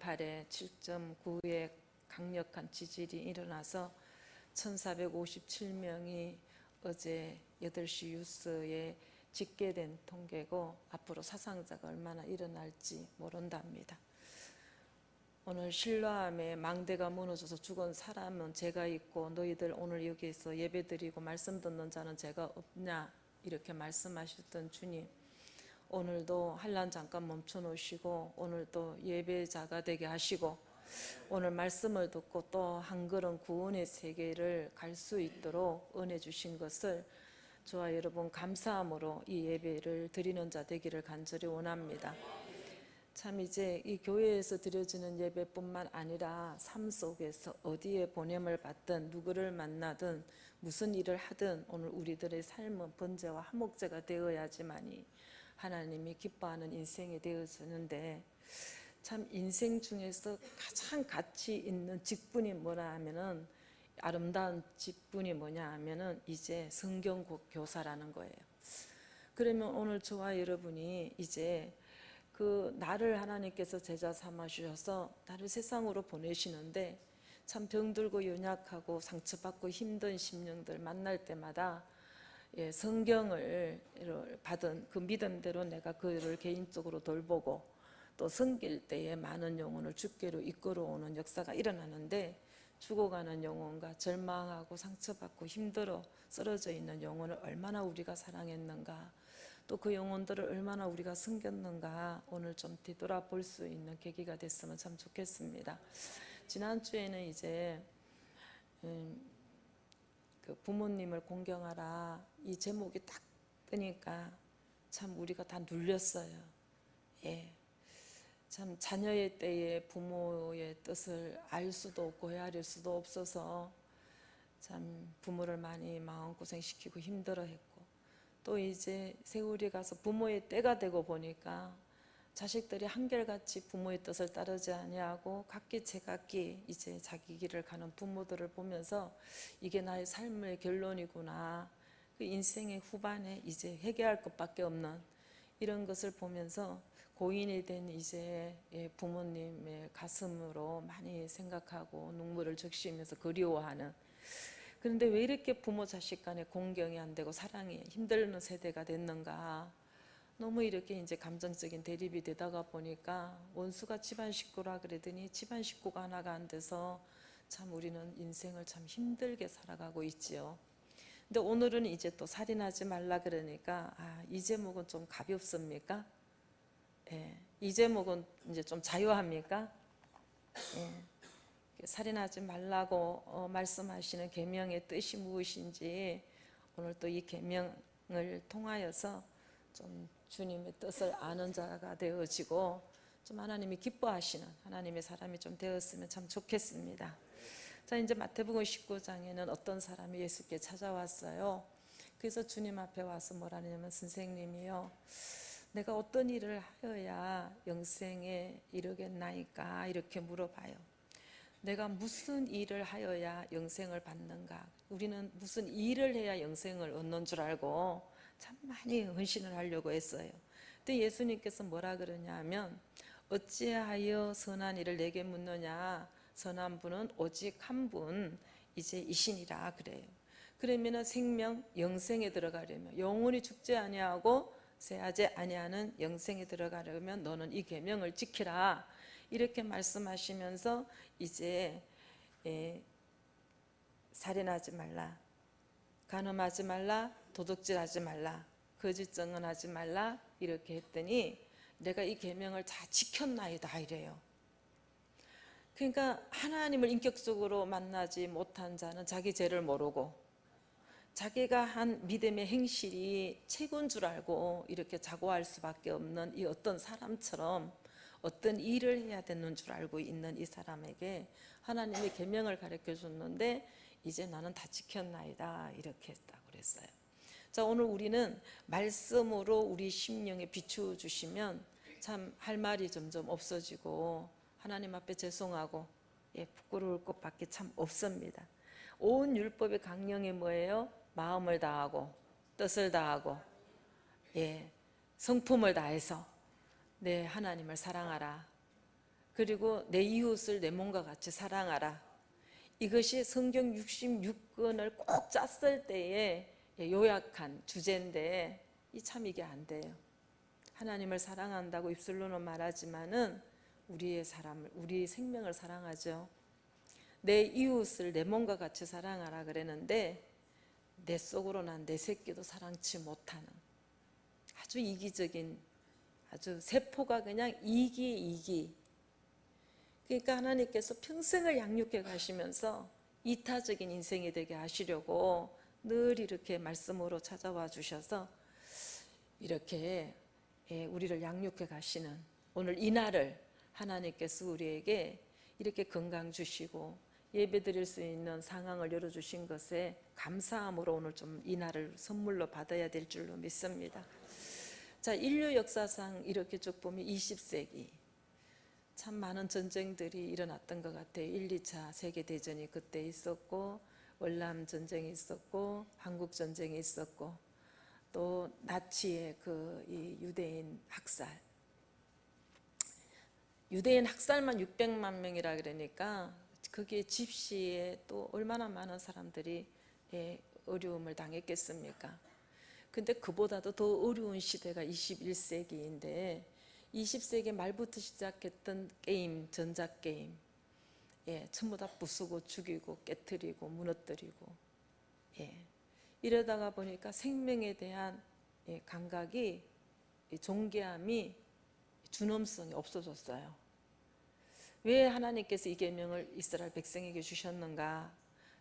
8에 7.9의 강력한 지진이 일어나서 1457명이 어제 8시 뉴스에 집계된 통계고, 앞으로 사상자가 얼마나 일어날지 모른답니다. 오늘 실로암에 망대가 무너져서 죽은 사람은 제가 있고 너희들 오늘 여기에서 예배드리고 말씀 듣는 자는 제가 없냐, 이렇게 말씀하셨던 주님, 오늘도 환난 잠깐 멈춰 놓으시고 오늘도 예배자가 되게 하시고 오늘 말씀을 듣고 또 한 걸음 구원의 세계를 갈 수 있도록 은혜 주신 것을 저와 여러분 감사함으로 이 예배를 드리는 자 되기를 간절히 원합니다. 참 이제 이 교회에서 드려지는 예배뿐만 아니라 삶 속에서 어디에 보냄을 받든 누구를 만나든 무슨 일을 하든 오늘 우리들의 삶은 번제와 화목제가 되어야지만이 하나님이 기뻐하는 인생이 되어지는데, 참 인생 중에서 가장 가치 있는 직분이 뭐라 하면은, 아름다운 직분이 뭐냐 하면은 이제 성경 교사라는 거예요. 그러면 오늘 저와 여러분이 이제 그 나를 하나님께서 제자 삼아 주셔서 나를 세상으로 보내시는데, 참 병들고 연약하고 상처받고 힘든 심령들 만날 때마다 성경을 받은 그 믿음대로 내가 그를 개인적으로 돌보고 또 섬길 때에 많은 영혼을 주께로 이끌어오는 역사가 일어나는데, 죽어가는 영혼과 절망하고 상처받고 힘들어 쓰러져 있는 영혼을 얼마나 우리가 사랑했는가, 또 그 영혼들을 얼마나 우리가 섬겼는가 오늘 좀 뒤돌아볼 수 있는 계기가 됐으면 참 좋겠습니다. 지난주에는 이제 그 부모님을 공경하라 이 제목이 딱 뜨니까 참 우리가 다 눌렸어요. 참 자녀의 때에 부모의 뜻을 알 수도 없고 헤아릴 수도 없어서 참 부모를 많이 마음고생시키고 힘들어했고, 또 이제 세월이 가서 부모의 때가 되고 보니까 자식들이 한결같이 부모의 뜻을 따르지 아니하고 각기 제각기 이제 자기 길을 가는 부모들을 보면서 이게 나의 삶의 결론이구나, 그 인생의 후반에 이제 회개할 것밖에 없는 이런 것을 보면서 고인이 된 이제 부모님의 가슴으로 많이 생각하고 눈물을 적시면서 그리워하는, 그런데 왜 이렇게 부모 자식 간에 공경이 안 되고 사랑이 힘들는 세대가 됐는가, 너무 이렇게 이제 감정적인 대립이 되다가 보니까 원수가 집안 식구라 그러더니 집안 식구가 하나가 안 돼서 참 우리는 인생을 참 힘들게 살아가고 있지요. 근데 오늘은 이제 또 살인하지 말라 그러니까 이 제목은 좀 가볍습니까? 이 제목은 이제 좀 자유합니까? 살인하지 말라고 말씀하시는 계명의 뜻이 무엇인지 오늘 또 이 계명을 통하여서 좀 주님의 뜻을 아는 자가 되어지고 좀 하나님이 기뻐하시는 하나님의 사람이 좀 되었으면 참 좋겠습니다. 자, 이제 마태복음 19장에는 어떤 사람이 예수께 찾아왔어요. 그래서 주님 앞에 와서 뭐라 하냐면, 선생님이요, 내가 어떤 일을 하여야 영생에 이르겠나이까, 이렇게 물어봐요. 내가 무슨 일을 하여야 영생을 받는가? 우리는 무슨 일을 해야 영생을 얻는 줄 알고 참 많이 헌신을 하려고 했어요. 근데 예수님께서 뭐라 그러냐 하면, 어찌하여 선한 일을 내게 묻느냐, 선한 분은 오직 한 분, 이제 이신이라 그래요. 그러면 생명 영생에 들어가려면, 영원히 죽지 아니하고 쇠하지 아니하는 영생에 들어가려면 너는 이 계명을 지키라, 이렇게 말씀하시면서 이제 살인하지 말라, 간음하지 말라, 도둑질하지 말라, 거짓 증언하지 말라, 이렇게 했더니 내가 이 계명을 다 지켰나이다 이래요. 그러니까 하나님을 인격적으로 만나지 못한 자는 자기 죄를 모르고 자기가 한 믿음의 행실이 최고인 줄 알고 이렇게 자고할 수밖에 없는 이 어떤 사람처럼 어떤 일을 해야 되는 줄 알고 있는 이 사람에게 하나님의 계명을 가르쳐 줬는데, 이제 나는 다 지켰나이다 이렇게 했다고 그랬어요. 자, 오늘 우리는 말씀으로 우리 심령에 비추어 주시면 참 할 말이 점점 없어지고 하나님 앞에 죄송하고 부끄러울 것밖에 참 없습니다. 온 율법의 강령이 뭐예요? 마음을 다하고 뜻을 다하고 성품을 다해서 내 하나님을 사랑하라. 그리고 내 이웃을 내 몸과 같이 사랑하라. 이것이 성경 66권을 꼭 짰을 때의 요약한 주제인데 참 이게 안 돼요. 하나님을 사랑한다고 입술로는 말하지만은 우리의 사람을, 우리 생명을 사랑하죠. 내 이웃을 내 몸과 같이 사랑하라 그랬는데 내 속으로 난 내 새끼도 사랑치 못하는 아주 이기적인, 아주 세포가 그냥 이기. 그러니까 하나님께서 평생을 양육해 가시면서 이타적인 인생이 되게 하시려고 늘 이렇게 말씀으로 찾아와 주셔서 이렇게 우리를 양육해 가시는 오늘 이 날을 하나님께서 우리에게 이렇게 건강 주시고 예배 드릴 수 있는 상황을 열어주신 것에 감사함으로 오늘 좀 이 날을 선물로 받아야 될 줄로 믿습니다. 자, 인류 역사상 이렇게 쭉 보면 20세기 참 많은 전쟁들이 일어났던 것 같아요. 1, 2차 세계대전이 그때 있었고 월남 전쟁이 있었고 한국 전쟁이 있었고 또 나치의 이 유대인 학살만 600만 명이라 그러니까 그게 집시에 또 얼마나 많은 사람들이 어려움을 당했겠습니까? 근데 그보다도 더 어려운 시대가 21세기인데 20세기 말부터 시작했던 게임, 전자게임 전부 다 부수고 죽이고 깨트리고 무너뜨리고 이러다가 보니까 생명에 대한 감각이, 존귀함이, 준엄성이 없어졌어요. 왜 하나님께서 이 계명을 이스라엘 백성에게 주셨는가?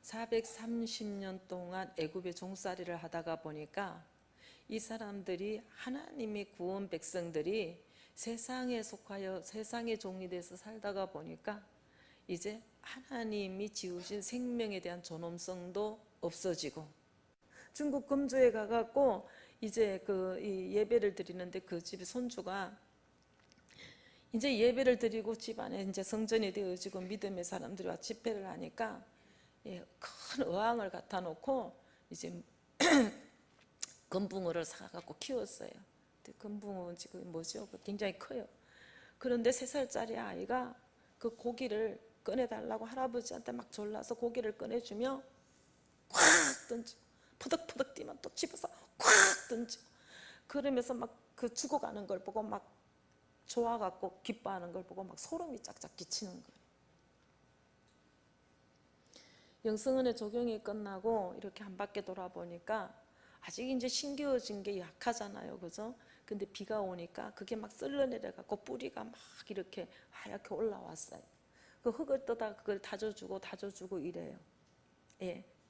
430년 동안 애굽의 종살이를 하다가 보니까 이 사람들이 하나님의 구원 백성들이 세상에 속하여 세상의 종이 돼서 살다가 보니까 이제 하나님이 지으신 생명에 대한 존엄성도 없어지고 중국 금주에 가갖고 이제 이 예배를 드리는데 그 집의 손주가 이제 예배를 드리고 집안에 이제 성전이 되어지고 믿음의 사람들이 와 집회를 하니까 큰 어항을 갖다 놓고 이제 금붕어를 사갖고 키웠어요. 금붕어 지금 뭐죠? 굉장히 커요. 그런데 3살짜리 아이가 그 고기를 꺼내달라고 할아버지한테 막 졸라서 고기를 꺼내주며 콱 던지고 퍼덕퍼덕 뛰면 또 집어서 콱 던지고 그러면서 막 그 죽어가는 걸 보고 막 좋아갖고 기뻐하는 걸 보고 막 소름이 쫙쫙 끼치는 거예요. 영성은혜 적용이 끝나고 이렇게 한 바퀴 돌아보니까 아직 이제 신기어진 게 약하잖아요, 그죠? 근데 비가 오니까 그게 막 쓸려내려갖고 뿌리가 막 이렇게 하얗게 올라왔어요. 그 흙을 떠다 그걸 다져주고 이래요.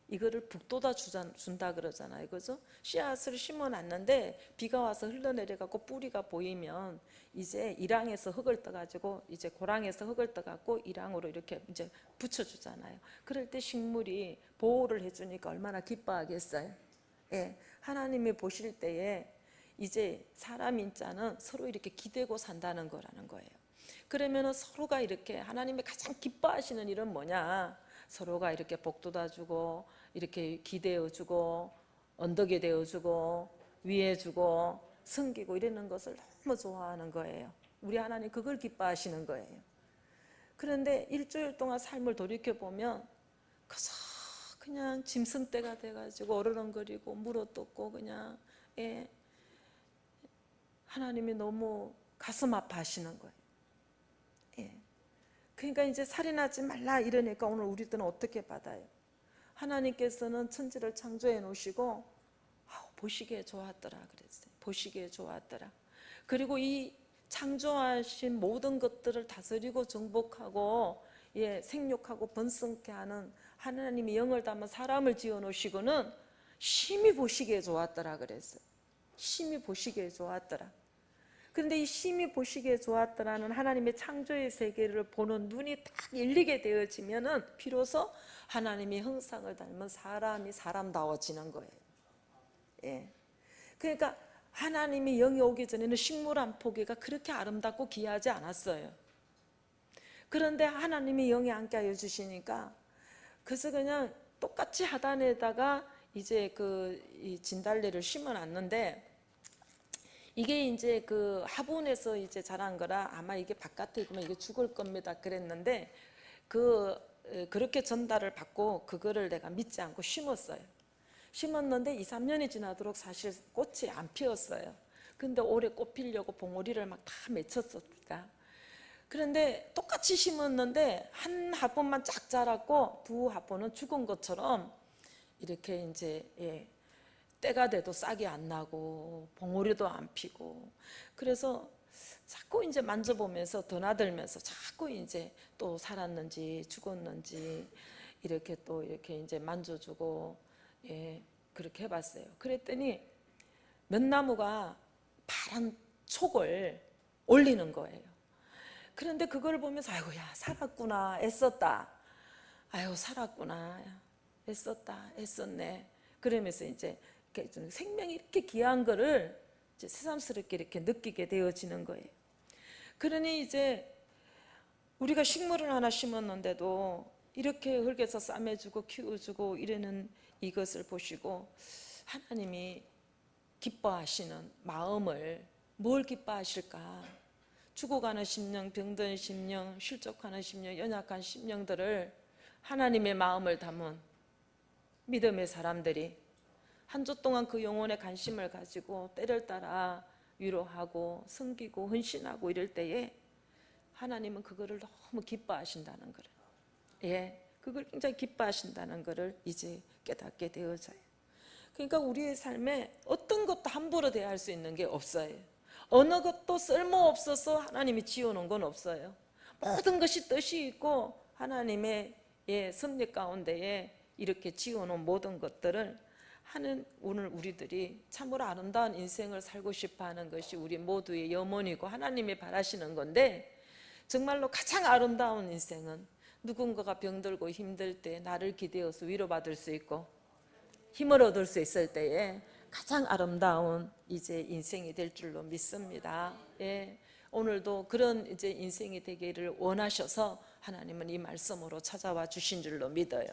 이거를 북돋아 준다 그러잖아요, 그죠? 씨앗을 심어놨는데 비가 와서 흘러내려갖고 뿌리가 보이면 이제 일항에서 흙을 떠가지고 이제 고랑에서 흙을 떠갖고 일항으로 이렇게 이제 붙여주잖아요. 그럴 때 식물이 보호를 해주니까 얼마나 기뻐하겠어요. 하나님이 보실 때에 이제 사람 인자는 서로 이렇게 기대고 산다는 거라는 거예요. 그러면 서로가 이렇게 하나님이 가장 기뻐하시는 일은 뭐냐? 서로가 이렇게 복돋아주고 이렇게 기대어주고 언덕이 되어주고 위해주고 섬기고 이러는 것을 너무 좋아하는 거예요. 우리 하나님 그걸 기뻐하시는 거예요. 그런데 일주일 동안 삶을 돌이켜보면 그냥 짐승떼가 돼가지고 어르렁거리고 물어뜯고 그냥 하나님이 너무 가슴 아파하시는 거예요. 그러니까 이제 살인하지 말라 이러니까 오늘 우리들은 어떻게 받아요? 하나님께서는 천지를 창조해 놓으시고 보시기에 좋았더라 그랬어요. 보시기에 좋았더라. 그리고 이 창조하신 모든 것들을 다스리고 정복하고 생육하고 번성케 하는 하나님이 영을 담은 사람을 지어 놓으시고는 심히 보시기에 좋았더라 그랬어요. 심히 보시기에 좋았더라. 그런데 이 심히 보시기에 좋았더라는 하나님의 창조의 세계를 보는 눈이 딱 열리게 되어지면은 비로소 하나님의 형상을 닮은 사람이 사람다워지는 거예요. 그러니까 하나님이 영이 오기 전에는 식물 한 포기가 그렇게 아름답고 귀하지 않았어요. 그런데 하나님이 영이 함께하여 주시니까 그래서 그냥 똑같이 하단에다가 이제 이 진달래를 심어놨는데 이게 이제 그 화분에서 이제 자란 거라 아마 이게 바깥에 있으면 이게 죽을 겁니다. 그랬는데 그렇게 전달을 받고 그거를 내가 믿지 않고 심었어요. 심었는데 2, 3년이 지나도록 사실 꽃이 안 피었어요. 근데 올해 꽃 피려고 봉오리를 막 다 맺혔습니다. 그런데 똑같이 심었는데 한 화분만 쫙 자랐고 두 화분은 죽은 것처럼 이렇게 이제 때가 돼도 싹이 안 나고 봉오리도 안 피고, 그래서 자꾸 이제 만져보면서 드나들면서 자꾸 이제 또 살았는지 죽었는지 이렇게 또 이렇게 이제 만져주고 그렇게 해봤어요. 그랬더니 몇 나무가 파란 촉을 올리는 거예요. 그런데 그걸 보면서 아이고 야 살았구나 애썼다, 아유 살았구나 애썼다 애썼네, 그러면서 이제 생명이 이렇게 귀한 거를 이제 새삼스럽게 이렇게 느끼게 되어지는 거예요. 그러니 이제 우리가 식물을 하나 심었는데도 이렇게 흙에서 싸매주고 키워주고 이러는 이것을 보시고 하나님이 기뻐하시는 마음을 뭘 기뻐하실까? 죽어가는 심령, 병든 심령, 실족하는 심령, 연약한 심령들을 하나님의 마음을 담은 믿음의 사람들이 한 주 동안 그 영혼에 관심을 가지고 때를 따라 위로하고 섬기고 헌신하고 이럴 때에 하나님은 그거를 너무 기뻐하신다는 거를, 그걸 굉장히 기뻐하신다는 거를 이제 깨닫게 되어져요. 그러니까 우리의 삶에 어떤 것도 함부로 대할 수 있는 게 없어요. 어느 것도 쓸모없어서 하나님이 지어놓은 건 없어요. 모든 것이 뜻이 있고 하나님의 섭리 가운데에 이렇게 지어놓은 모든 것들을 하는 오늘 우리들이 참으로 아름다운 인생을 살고 싶어하는 것이 우리 모두의 염원이고 하나님이 바라시는 건데, 정말로 가장 아름다운 인생은 누군가가 병들고 힘들 때 나를 기대어서 위로받을 수 있고 힘을 얻을 수 있을 때에 가장 아름다운 이제 인생이 될 줄로 믿습니다. 오늘도 그런 이제 인생이 되기를 원하셔서 하나님은 이 말씀으로 찾아와 주신 줄로 믿어요.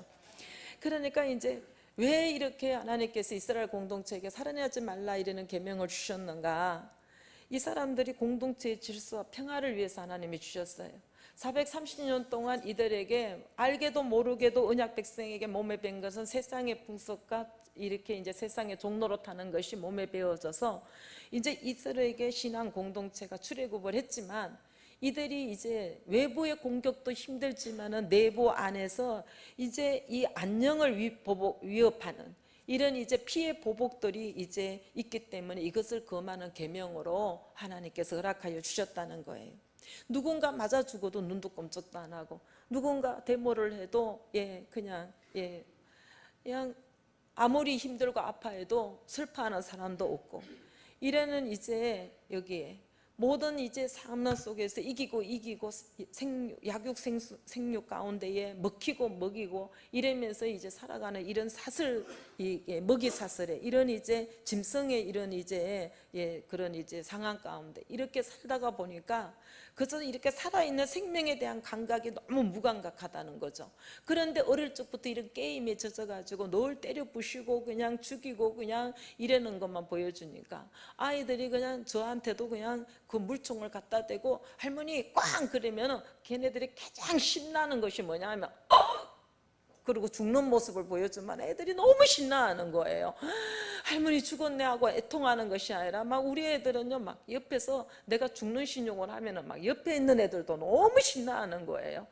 그러니까 이제 왜 이렇게 하나님께서 이스라엘 공동체에게 살인하지 말라 이러는 계명을 주셨는가? 이 사람들이 공동체의 질서와 평화를 위해서 하나님이 주셨어요. 430년 동안 이들에게 알게도 모르게도 언약 백성에게 몸에 밴 것은 세상의 풍속과 이렇게 이제 세상의 종로로 타는 것이 몸에 배어져서 이제 이스라엘에게 신앙 공동체가 출애굽을 했지만, 이들이 이제 외부의 공격도 힘들지만은 내부 안에서 이제 이 안녕을 위협하는 이런 이제 피해 보복들이 이제 있기 때문에 이것을 금하는 계명으로 하나님께서 허락하여 주셨다는 거예요. 누군가 맞아 죽어도 눈도 꼼짝도 안 하고, 누군가 데모를 해도 그냥 아무리 힘들고 아파해도 슬퍼하는 사람도 없고, 이래는 이제 여기에 모든 이제 상난 속에서 이기고 약육 생육 가운데에 먹히고 먹이고 이러면서 이제 살아가는 이런 사슬, 먹이 사슬에 이런 이제 짐승의 이런 이제 그런 이제 상황 가운데 이렇게 살다가 보니까 그저 이렇게 살아있는 생명에 대한 감각이 너무 무감각하다는 거죠. 그런데 어릴 적부터 이런 게임에 젖어가지고 늘 때려 부시고 그냥 죽이고 그냥 이러는 것만 보여주니까 아이들이 그냥 저한테도 그냥 그 물총을 갖다 대고 할머니 꽝 그러면 걔네들이 가장 신나는 것이 뭐냐면 그리고 죽는 모습을 보여주면 애들이 너무 신나하는 거예요. 할머니 죽었네 하고 애통하는 것이 아니라 막 우리 애들은요 막 옆에서 내가 죽는 신용을 하면은 막 옆에 있는 애들도 너무 신나하는 거예요.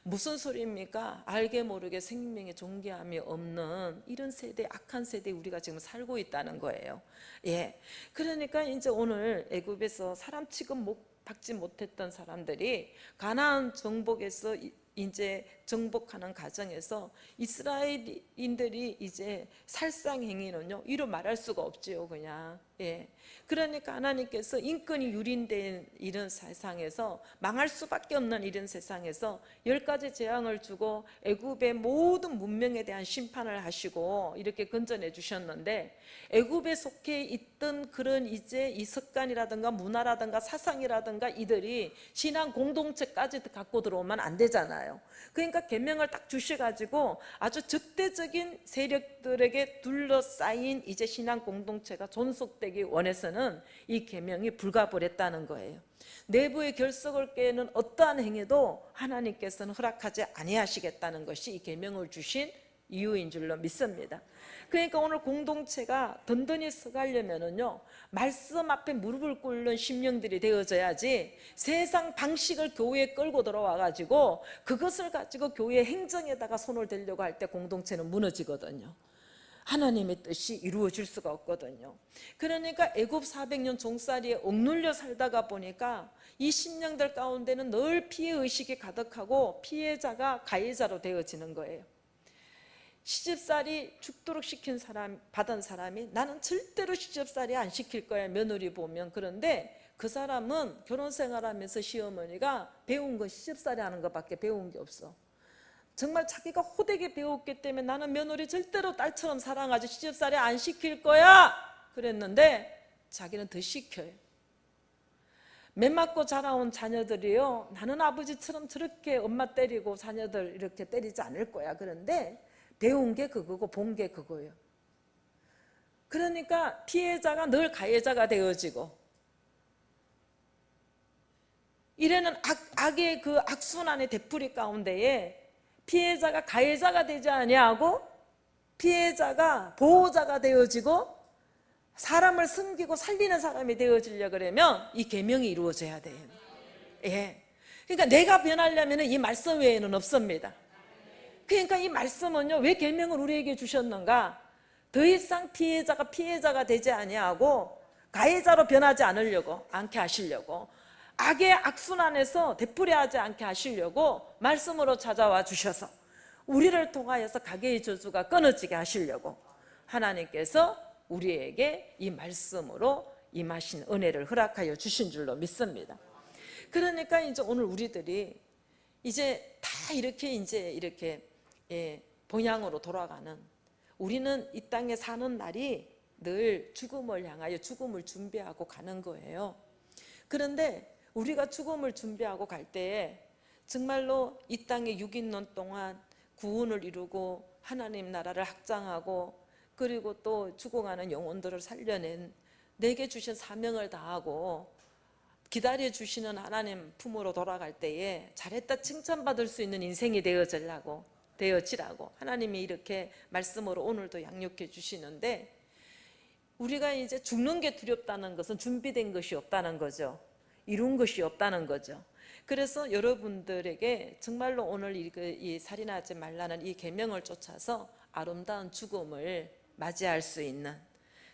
무슨 소리입니까? 알게 모르게 생명의 존귀함이 없는 이런 세대, 악한 세대에 우리가 지금 살고 있다는 거예요. 그러니까 이제 오늘 애굽에서 사람 취급 받지 못했던 사람들이 가나안 정복에서 이제 정복하는 과정에서 이스라엘인들이 이제 살상 행위는요 이루 말할 수가 없지요 그냥. 그러니까 하나님께서 인권이 유린된 이런 세상에서 망할 수밖에 없는 이런 세상에서 10가지 재앙을 주고 애굽의 모든 문명에 대한 심판을 하시고 이렇게 건져내 주셨는데, 애굽에 속해 있던 그런 이제 이 습관이라든가 문화라든가 사상이라든가 이들이 신앙 공동체까지 갖고 들어오면 안 되잖아요. 그러니까 계명을 딱 주셔가지고 아주 적대적인 세력들에게 둘러싸인 이제 신앙 공동체가 존속되기 호되기 원해서는 이 계명이 불가불했다는 거예요. 내부의 결석을 깨는 어떠한 행위도 하나님께서는 허락하지 아니하시겠다는 것이 이 계명을 주신 이유인 줄로 믿습니다. 그러니까 오늘 공동체가 든든히 서가려면은요, 말씀 앞에 무릎을 꿇는 심령들이 되어져야지 세상 방식을 교회에 끌고 들어와가지고 그것을 가지고 교회 행정에다가 손을 대려고 할 때 공동체는 무너지거든요. 하나님의 뜻이 이루어질 수가 없거든요. 그러니까 애굽 400년 종살이에 억눌려 살다가 보니까 이 심령들 가운데는 늘 피해의식이 가득하고 피해자가 가해자로 되어지는 거예요. 시집살이 죽도록 시킨 사람, 받은 사람이 나는 절대로 시집살이 안 시킬 거야, 며느리 보면. 그런데 그 사람은 결혼생활하면서 시어머니가 배운 건 시집살이 하는 것밖에 배운 게 없어. 정말 자기가 호되게 배웠기 때문에 나는 며느리 절대로 딸처럼 사랑하지 시집살이 안 시킬 거야 그랬는데 자기는 더 시켜요. 매 맞고 자라온 자녀들이요, 나는 아버지처럼 저렇게 엄마 때리고 자녀들 이렇게 때리지 않을 거야. 그런데 배운 게 그거고 본 게 그거예요. 그러니까 피해자가 늘 가해자가 되어지고, 이래는 악의 그 악순환의 되풀이 가운데에 피해자가 가해자가 되지 아니하고 피해자가 보호자가 되어지고 사람을 섬기고 살리는 사람이 되어지려고 그러면 이 계명이 이루어져야 돼요. 예. 그러니까 내가 변하려면 이 말씀 외에는 없습니다. 그러니까 이 말씀은요, 왜 계명을 우리에게 주셨는가? 더 이상 피해자가 되지 아니하고 가해자로 변하지 않게 하시려고, 악의 악순환에서 되풀이하지 않게 하시려고 말씀으로 찾아와 주셔서 우리를 통하여서 가계의 저주가 끊어지게 하시려고 하나님께서 우리에게 이 말씀으로 임하신 은혜를 허락하여 주신 줄로 믿습니다. 그러니까 이제 오늘 우리들이 이제 다 이렇게 본향으로 돌아가는, 우리는 이 땅에 사는 날이 늘 죽음을 향하여 죽음을 준비하고 가는 거예요. 그런데 우리가 죽음을 준비하고 갈 때에 정말로 이 땅에 6인년 동안 구원을 이루고 하나님 나라를 확장하고 그리고 또 죽어가는 영혼들을 살려낸 내게 주신 사명을 다하고 기다려주시는 하나님 품으로 돌아갈 때에 잘했다 칭찬받을 수 있는 인생이 되어지라고 하나님이 이렇게 말씀으로 오늘도 양육해 주시는데, 우리가 이제 죽는 게 두렵다는 것은 준비된 것이 없다는 거죠. 이룬 것이 없다는 거죠. 그래서 여러분들에게 정말로 오늘 이 살인하지 말라는 이 계명을 쫓아서 아름다운 죽음을 맞이할 수 있는,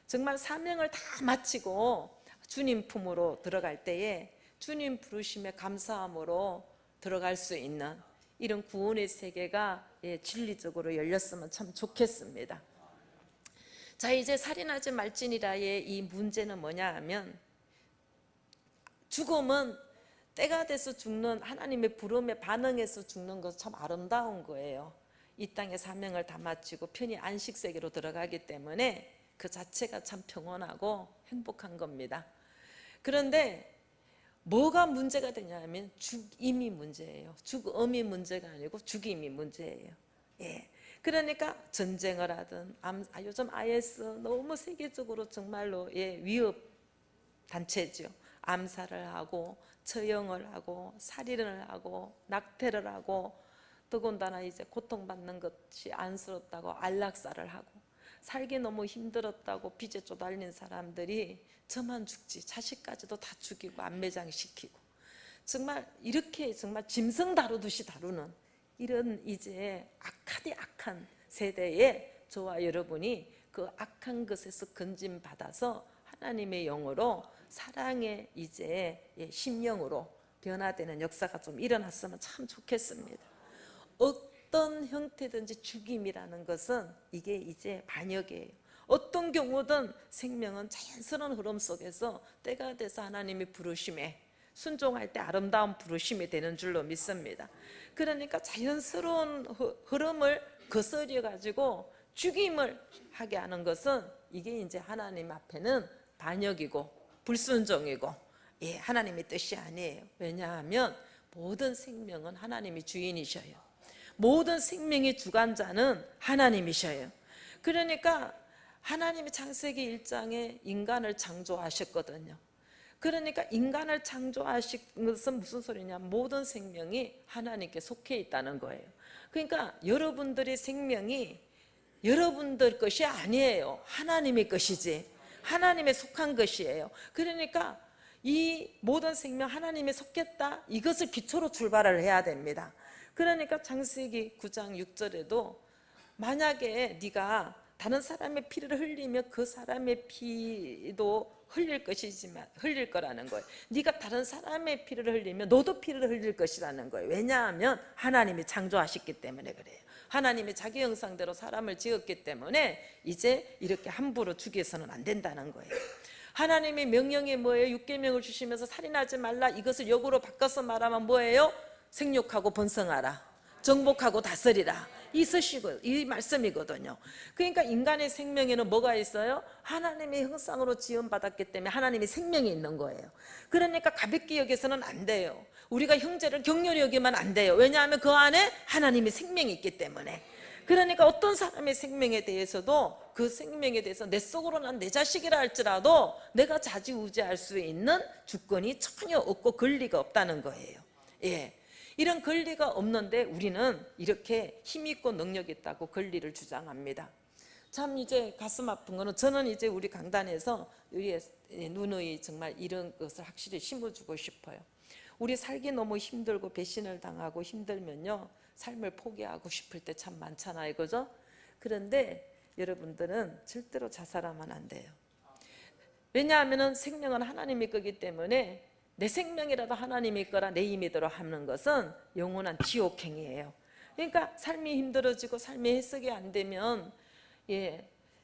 정말 사명을 다 마치고 주님 품으로 들어갈 때에 주님 부르심에 감사함으로 들어갈 수 있는 이런 구원의 세계가 진리적으로 열렸으면 참 좋겠습니다. 자, 이제 살인하지 말지니라의 이 문제는 뭐냐 하면, 죽음은 때가 돼서 죽는, 하나님의 부름에 반응해서 죽는 것은 참 아름다운 거예요. 이 땅의 사명을 다 마치고 편히 안식세계로 들어가기 때문에 그 자체가 참 평온하고 행복한 겁니다. 그런데 뭐가 문제가 되냐면 죽임이 문제예요. 죽음이 문제가 아니고 죽임이 문제예요. 예. 그러니까 전쟁을 하든, 요즘 IS 너무 세계적으로 정말로 위협 단체죠. 암살을 하고 처형을 하고 살인을 하고 낙태를 하고, 더군다나 이제 고통받는 것이 안쓰럽다고 안락사를 하고, 살기 너무 힘들었다고 빚에 쪼달린 사람들이 저만 죽지 자식까지도 다 죽이고 안매장시키고, 정말 이렇게 정말 짐승 다루듯이 다루는 이런 이제 악한 세대에 저와 여러분이 그 악한 것에서 건짐받아서 하나님의 영으로 사랑의 이제 심령으로 변화되는 역사가 좀 일어났으면 참 좋겠습니다. 어떤 형태든지 죽임이라는 것은 이게 이제 반역이에요. 어떤 경우든 생명은 자연스러운 흐름 속에서 때가 돼서 하나님의 부르심에 순종할 때 아름다운 부르심이 되는 줄로 믿습니다. 그러니까 자연스러운 흐름을 거스려 가지고 죽임을 하게 하는 것은 이게 이제 하나님 앞에는 반역이고 불순종이고 하나님의 뜻이 아니에요. 왜냐하면 모든 생명은 하나님이 주인이셔요. 모든 생명의 주관자는 하나님이셔요. 그러니까 하나님이 창세기 1장에 인간을 창조하셨거든요. 그러니까 인간을 창조하신 것은 무슨 소리냐, 모든 생명이 하나님께 속해 있다는 거예요. 그러니까 여러분들의 생명이 여러분들 것이 아니에요. 하나님의 것이지, 하나님의 속한 것이에요. 그러니까 이 모든 생명 하나님에 속했다, 이것을 기초로 출발을 해야 됩니다. 그러니까 창세기 9장 6절에도 만약에 네가 다른 사람의 피를 흘리면 그 사람의 피도 흘릴 것이지만, 흘릴 거라는 거예요. 네가 다른 사람의 피를 흘리면 너도 피를 흘릴 것이라는 거예요. 왜냐하면 하나님이 창조하셨기 때문에 그래요. 하나님이 자기 형상대로 사람을 지었기 때문에 이제 이렇게 함부로 죽여서는 안 된다는 거예요. 하나님의 명령이 뭐예요? 육계명을 주시면서 살인하지 말라, 이것을 역으로 바꿔서 말하면 뭐예요? 생육하고 번성하라, 정복하고 다스리라, 이 말씀이거든요. 그러니까 인간의 생명에는 뭐가 있어요? 하나님의 형상으로 지음받았기 때문에 하나님의 생명이 있는 거예요. 그러니까 가볍게 여겨서는 안 돼요. 우리가 형제를 격렬히 여기면 안 돼요. 왜냐하면 그 안에 하나님의 생명이 있기 때문에. 그러니까 어떤 사람의 생명에 대해서도 그 생명에 대해서 내 속으로 난 내 자식이라 할지라도 내가 좌지우지할 수 있는 주권이 전혀 없고 권리가 없다는 거예요. 예. 이런 권리가 없는데 우리는 이렇게 힘있고 능력 있다고 권리를 주장합니다. 참 이제 가슴 아픈 거는, 저는 이제 우리 강단에서 우리의 누누이 정말 이런 것을 확실히 심어주고 싶어요. 우리 살기 너무 힘들고 배신을 당하고 힘들면요, 삶을 포기하고 싶을 때 참 많잖아요, 그죠? 그런데 여러분들은 절대로 자살하면 안 돼요. 왜냐하면 생명은 하나님의 거기 때문에 내 생명이라도 하나님의 거라 내 힘이더러 하는 것은 영원한 지옥행이에요. 그러니까 삶이 힘들어지고 삶의 해석이 안 되면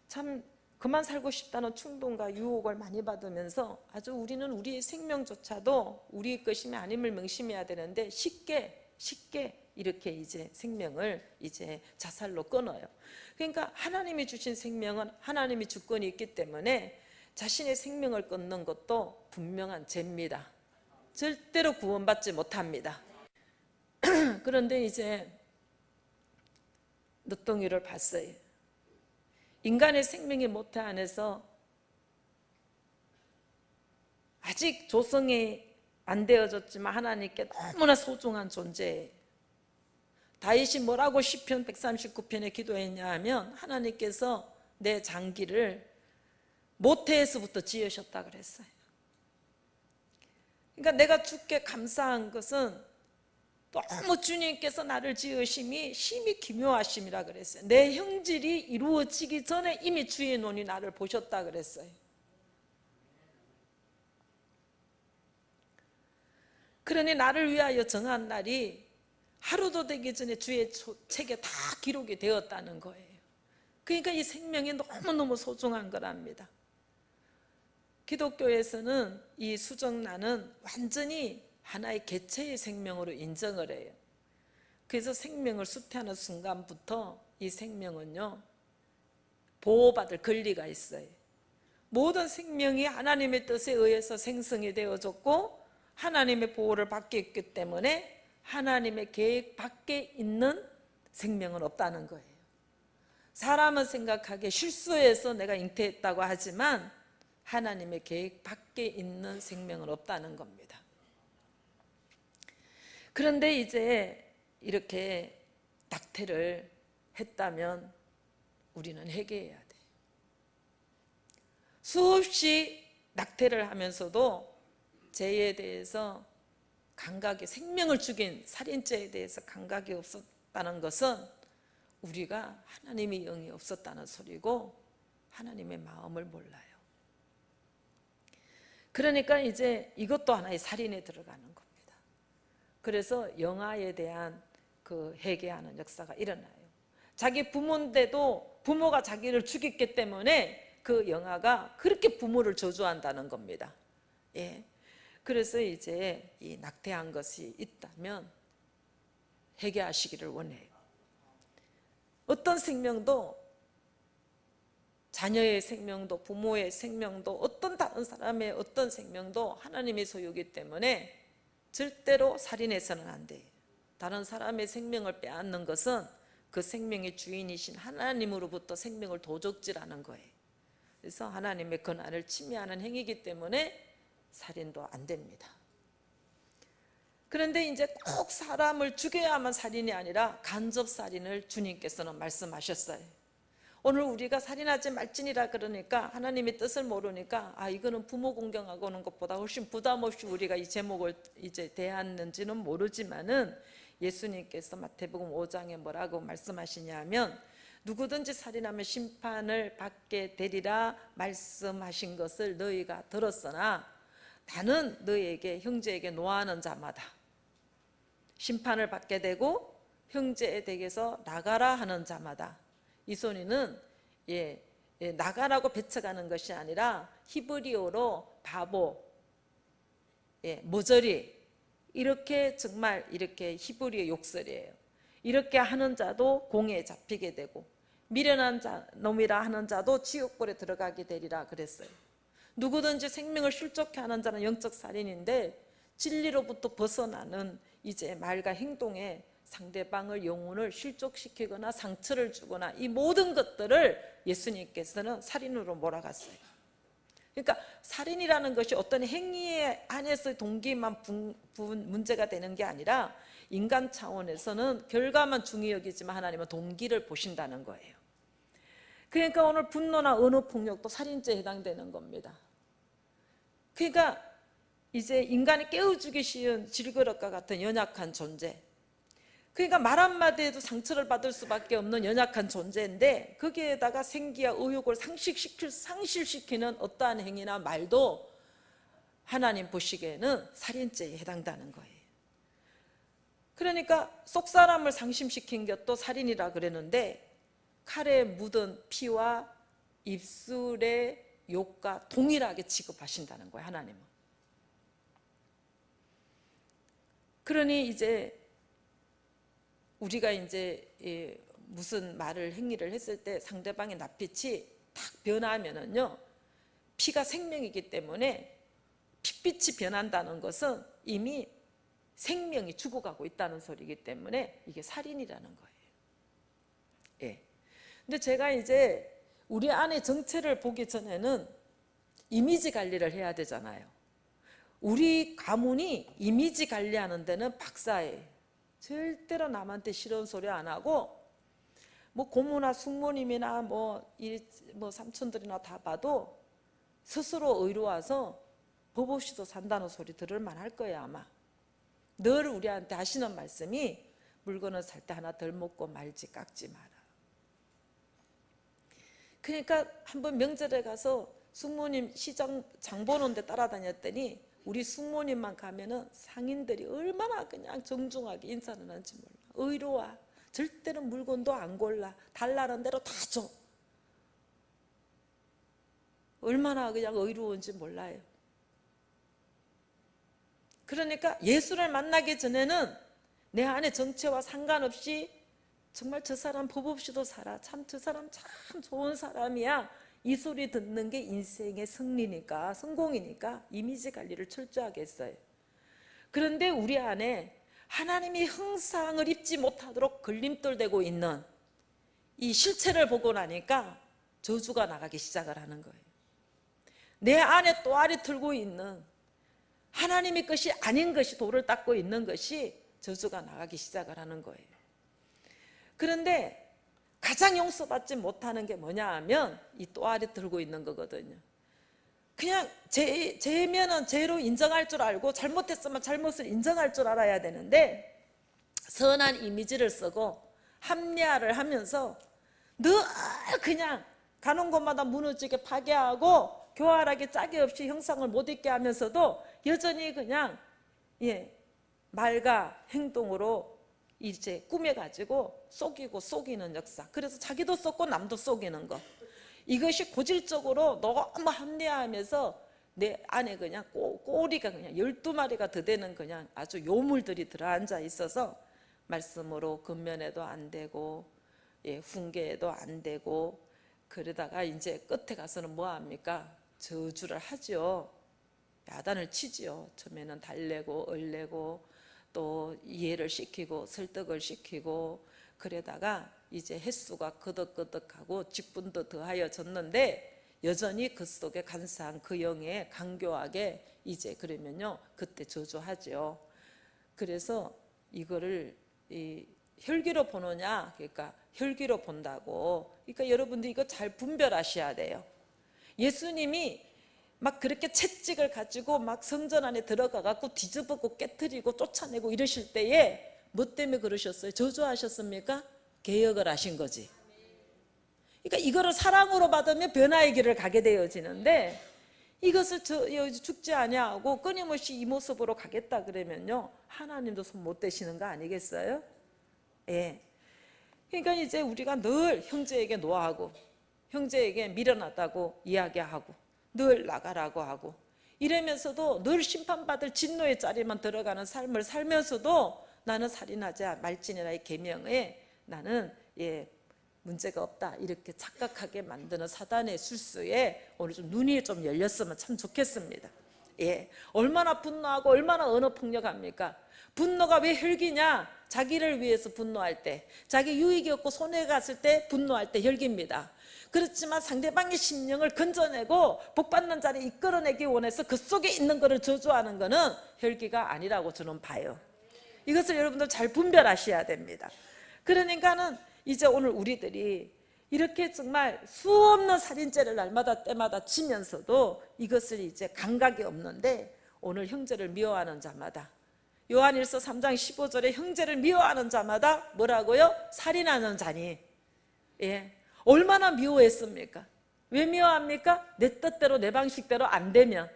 참 그만 살고 싶다는 충동과 유혹을 많이 받으면서 아주 우리는 우리의 생명조차도 우리의 것임이 아님을 명심해야 되는데 쉽게 이렇게 이제 생명을 이제 자살로 끊어요. 그러니까 하나님이 주신 생명은 하나님이 주권이 있기 때문에 자신의 생명을 끊는 것도 분명한 죄입니다. 절대로 구원받지 못합니다. 그런데 이제 늦둥이를 봤어요. 인간의 생명의 모태 안에서 아직 조성이 안 되어졌지만 하나님께 너무나 소중한 존재예요. 다윗이 뭐라고 시편 139편에 기도했냐 하면 하나님께서 내 장기를 모태에서부터 지으셨다 그랬어요. 그러니까 내가 주께 감사한 것은 너무 주님께서 나를 지으심이 심히 기묘하심이라 그랬어요. 내 형질이 이루어지기 전에 이미 주의 눈이 나를 보셨다 그랬어요. 그러니 나를 위하여 정한 날이 하루도 되기 전에 주의 책에 다 기록이 되었다는 거예요. 그러니까 이 생명이 너무너무 소중한 거랍니다. 기독교에서는 이 수정란은 완전히 하나의 개체의 생명으로 인정을 해요. 그래서 생명을 수태하는 순간부터 이 생명은요, 보호받을 권리가 있어요. 모든 생명이 하나님의 뜻에 의해서 생성이 되어졌고 하나님의 보호를 받게 있기 때문에 하나님의 계획 밖에 있는 생명은 없다는 거예요. 사람은 생각하기에 실수해서 내가 잉태했다고 하지만 하나님의 계획 밖에 있는 생명은 없다는 겁니다. 그런데 이제 이렇게 낙태를 했다면 우리는 회개해야 돼요. 수없이 낙태를 하면서도 죄에 대해서 감각이, 생명을 죽인 살인죄에 대해서 감각이 없었다는 것은 우리가 하나님의 영이 없었다는 소리고 하나님의 마음을 몰라요. 그러니까 이제 이것도 하나의 살인에 들어가는 겁니다. 그래서 영아에 대한 그 회개하는 역사가 일어나요. 자기 부모인데도 부모가 자기를 죽였기 때문에 그 영아가 그렇게 부모를 저주한다는 겁니다. 예. 그래서 이제 이 낙태한 것이 있다면 회개하시기를 원해요. 어떤 생명도, 자녀의 생명도 부모의 생명도 어떤 다른 사람의 어떤 생명도 하나님의 소유이기 때문에 절대로 살인해서는 안 돼요. 다른 사람의 생명을 빼앗는 것은 그 생명의 주인이신 하나님으로부터 생명을 도적질하는 거예요. 그래서 하나님의 권한을 침해하는 행위이기 때문에 살인도 안 됩니다. 그런데 이제 꼭 사람을 죽여야만 살인이 아니라 간접살인을 주님께서는 말씀하셨어요. 오늘 우리가 살인하지 말지니라 그러니까 하나님의 뜻을 모르니까 이거는 부모 공경하고 오는 것보다 훨씬 부담 없이 우리가 이 제목을 이제 대하는지는 모르지만은 예수님께서 마태복음 5장에 뭐라고 말씀하시냐면 누구든지 살인하면 심판을 받게 되리라 말씀하신 것을 너희가 들었으나 나는 너희에게 형제에게 노하는 자마다 심판을 받게 되고 형제의 댁에서 나가라 하는 자마다, 이 소리는 나가라고 배척하는 것이 아니라 히브리어로 바보, 모조리, 이렇게 정말 이렇게 히브리어 욕설이에요. 이렇게 하는 자도 공에 잡히게 되고 미련한 놈이라 하는 자도 지옥불에 들어가게 되리라 그랬어요. 누구든지 생명을 실족해 하는 자는 영적 살인인데 진리로부터 벗어나는 이제 말과 행동에 상대방을 영혼을 실족시키거나 상처를 주거나 이 모든 것들을 예수님께서는 살인으로 몰아갔어요. 그러니까 살인이라는 것이 어떤 행위 안에서의 동기만 문제가 되는 게 아니라 인간 차원에서는 결과만 중요히 여기지만 하나님은 동기를 보신다는 거예요. 그러니까 오늘 분노나 언어폭력도 살인죄에 해당되는 겁니다. 그러니까 이제 인간이 깨워주기 쉬운 질그릇과 같은 연약한 존재, 그러니까 말 한마디에도 상처를 받을 수밖에 없는 연약한 존재인데 거기에다가 생기와 의욕을 상실시키는 어떠한 행위나 말도 하나님 보시기에는 살인죄에 해당되는 거예요. 그러니까 속사람을 상심시킨 것도 살인이라 그랬는데 칼에 묻은 피와 입술의 욕과 동일하게 취급하신다는 거예요, 하나님은. 그러니 이제 우리가 이제 무슨 말을 행위를 했을 때 상대방의 낯빛이 탁 변하면은요, 피가 생명이기 때문에 핏빛이 변한다는 것은 이미 생명이 죽어가고 있다는 소리이기 때문에 이게 살인이라는 거예요. 근데 제가 이제 우리 안의 정체를 보기 전에는 이미지 관리를 해야 되잖아요. 우리 가문이 이미지 관리하는 데는 박사예요. 절대로 남한테 싫은 소리 안 하고, 뭐 고모나 숙모님이나 뭐 삼촌들이나 다 봐도 스스로 의로와서 법 없이도 산다는 소리 들을 만할 거예요, 아마. 늘 우리한테 하시는 말씀이 물건을 살 때 하나 덜 먹고 말지 깎지 마라. 그러니까 한번 명절에 가서 숙모님 시장 장 보는 데 따라다녔더니 우리 숙모님만 가면은 상인들이 얼마나 그냥 정중하게 인사를 하는지 몰라. 의로와. 절대로 물건도 안 골라. 달라는 대로 다 줘. 얼마나 그냥 의로운지 몰라요. 그러니까 예수를 만나기 전에는 내 안의 정체와 상관없이 정말 저 사람 법 없이도 살아. 참 저 사람 참 좋은 사람이야. 이 소리 듣는 게 인생의 승리니까, 성공이니까 이미지 관리를 철저하게 했어요. 그런데 우리 안에 하나님이 형상을 입지 못하도록 걸림돌되고 있는 이 실체를 보고 나니까 저주가 나가기 시작을 하는 거예요. 내 안에 또아리 틀고 있는 하나님의 것이 아닌 것이 돌을 닦고 있는 것이 저주가 나가기 시작을 하는 거예요. 그런데 가장 용서받지 못하는 게 뭐냐 하면 이 또아리 들고 있는 거거든요. 그냥 죄면은 죄로 인정할 줄 알고 잘못했으면 잘못을 인정할 줄 알아야 되는데 선한 이미지를 쓰고 합리화를 하면서 늘 그냥 가는 곳마다 무너지게 파괴하고 교활하게 짝이 없이 형상을 못 있게 하면서도 여전히 그냥 말과 행동으로 이제 꾸며가지고 속이고 속이는 역사. 그래서 자기도 속고 남도 속이는 거. 이것이 고질적으로 너무 합리화하면서 내 안에 그냥 꼬리가 그냥 12마리가 더 되는 그냥 아주 요물들이 들어앉아 있어서 말씀으로 근면에도 안 되고 훈계에도 안 되고, 그러다가 이제 끝에 가서는 뭐 합니까? 저주를 하죠. 야단을 치지요. 처음에는 달래고 얼래고 또 이해를 시키고 설득을 시키고, 그러다가 이제 횟수가 거덕거덕하고 직분도 더하여졌는데 여전히 그 속에 간사한 그 영에 강교하게 이제 그러면요 그때 저주하죠. 그래서 이거를 이 혈기로 보느냐, 그러니까 혈기로 본다고. 그러니까 여러분들 이거 잘 분별하셔야 돼요. 예수님이 막 그렇게 채찍을 가지고 막 성전 안에 들어가 갖고 뒤집고 깨트리고 쫓아내고 이러실 때에 뭐 때문에 그러셨어요? 저주하셨습니까? 개혁을 하신 거지. 그러니까 이거를 사랑으로 받으면 변화의 길을 가게 되어지는데, 이것을 죽지 아니하고 끊임없이 이 모습으로 가겠다 그러면요 하나님도 손 못 대시는 거 아니겠어요? 예. 그러니까 이제 우리가 늘 형제에게 노하고 형제에게 미련하다고 이야기하고 늘 나가라고 하고 이러면서도 늘 심판받을 진노의 자리만 들어가는 삶을 살면서도 나는 살인하지 말지니라 이 계명에 나는 문제가 없다 이렇게 착각하게 만드는 사단의 술수에 오늘 좀 눈이 좀 열렸으면 참 좋겠습니다. 얼마나 분노하고 얼마나 언어폭력합니까? 분노가 왜 혈기냐? 자기를 위해서 분노할 때, 자기 유익이 없고 손해가 갔을 때 분노할 때 혈기입니다. 그렇지만 상대방의 심령을 건져내고 복받는 자리에 이끌어내기 원해서 그 속에 있는 것을 저주하는 것은 혈기가 아니라고 저는 봐요. 이것을 여러분들 잘 분별하셔야 됩니다. 그러니까는 이제 오늘 우리들이 이렇게 정말 수없는 살인죄를 날마다 때마다 지면서도 이것을 이제 감각이 없는데, 오늘 형제를 미워하는 자마다, 요한일서 3장 15절에 형제를 미워하는 자마다 뭐라고요? 살인하는 자니. 얼마나 미워했습니까? 왜 미워합니까? 내 뜻대로 내 방식대로 안 되면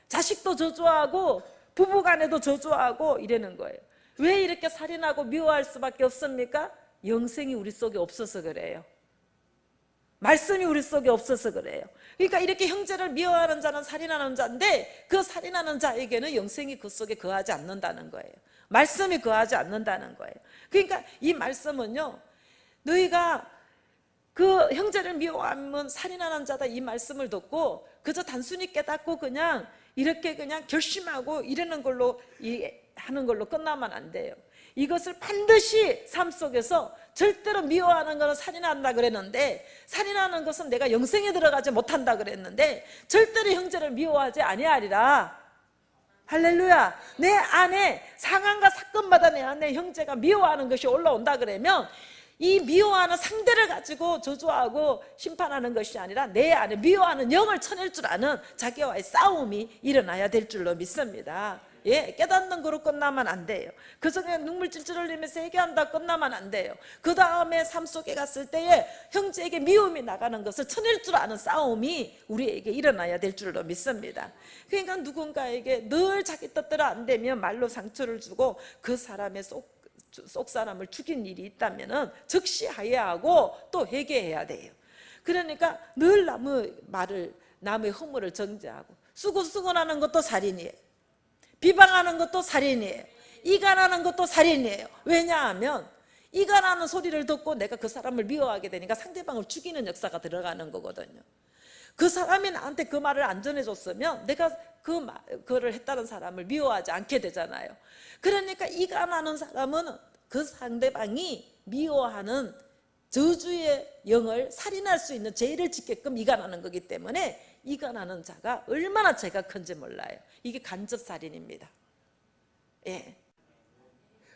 자식도 저주하고 부부간에도 저주하고 이러는 거예요. 왜 이렇게 살인하고 미워할 수밖에 없습니까? 영생이 우리 속에 없어서 그래요. 말씀이 우리 속에 없어서 그래요. 그러니까 이렇게 형제를 미워하는 자는 살인하는 자인데, 그 살인하는 자에게는 영생이 그 속에 거하지 않는다는 거예요. 말씀이 거하지 않는다는 거예요. 그러니까 이 말씀은요, 너희가 그 형제를 미워하면 살인하는 자다 이 말씀을 듣고 그저 단순히 깨닫고 그냥 이렇게 그냥 결심하고 이러는 걸로 하는 걸로 끝나면 안 돼요. 이것을 반드시 삶 속에서 절대로 미워하는 것은 살인한다 그랬는데, 살인하는 것은 내가 영생에 들어가지 못한다 그랬는데, 절대로 형제를 미워하지 아니하리라. 할렐루야. 내 안에 상황과 사건마다 내 안에 형제가 미워하는 것이 올라온다 그러면 이 미워하는 상대를 가지고 저주하고 심판하는 것이 아니라 내 안에 미워하는 영을 쳐낼 줄 아는 자기와의 싸움이 일어나야 될 줄로 믿습니다. 깨닫는 거로 끝나면 안 돼요. 그 전에 눈물 찔찔 흘리면서 회개한다 끝나면 안 돼요. 그 다음에 삶 속에 갔을 때에 형제에게 미움이 나가는 것을 쳐낼 줄 아는 싸움이 우리에게 일어나야 될 줄로 믿습니다. 그러니까 누군가에게 늘 자기 뜻대로 안 되면 말로 상처를 주고 그 사람의 속 사람을 죽인 일이 있다면 즉시 하야하고 또 회개해야 돼요. 그러니까 늘 남의 허물을 정죄하고 수군수군하는 것도 살인이에요. 비방하는 것도 살인이에요. 이간하는 것도 살인이에요. 왜냐하면 이간하는 소리를 듣고 내가 그 사람을 미워하게 되니까 상대방을 죽이는 역사가 들어가는 거거든요. 그 사람이 나한테 그 말을 안 전해줬으면 내가 그거를 했다는 사람을 미워하지 않게 되잖아요. 그러니까 이간하는 사람은 그 상대방이 미워하는 저주의 영을 살인할 수 있는 죄를 짓게끔 이간하는 거기 때문에 이간하는 자가 얼마나 죄가 큰지 몰라요. 이게 간접살인입니다.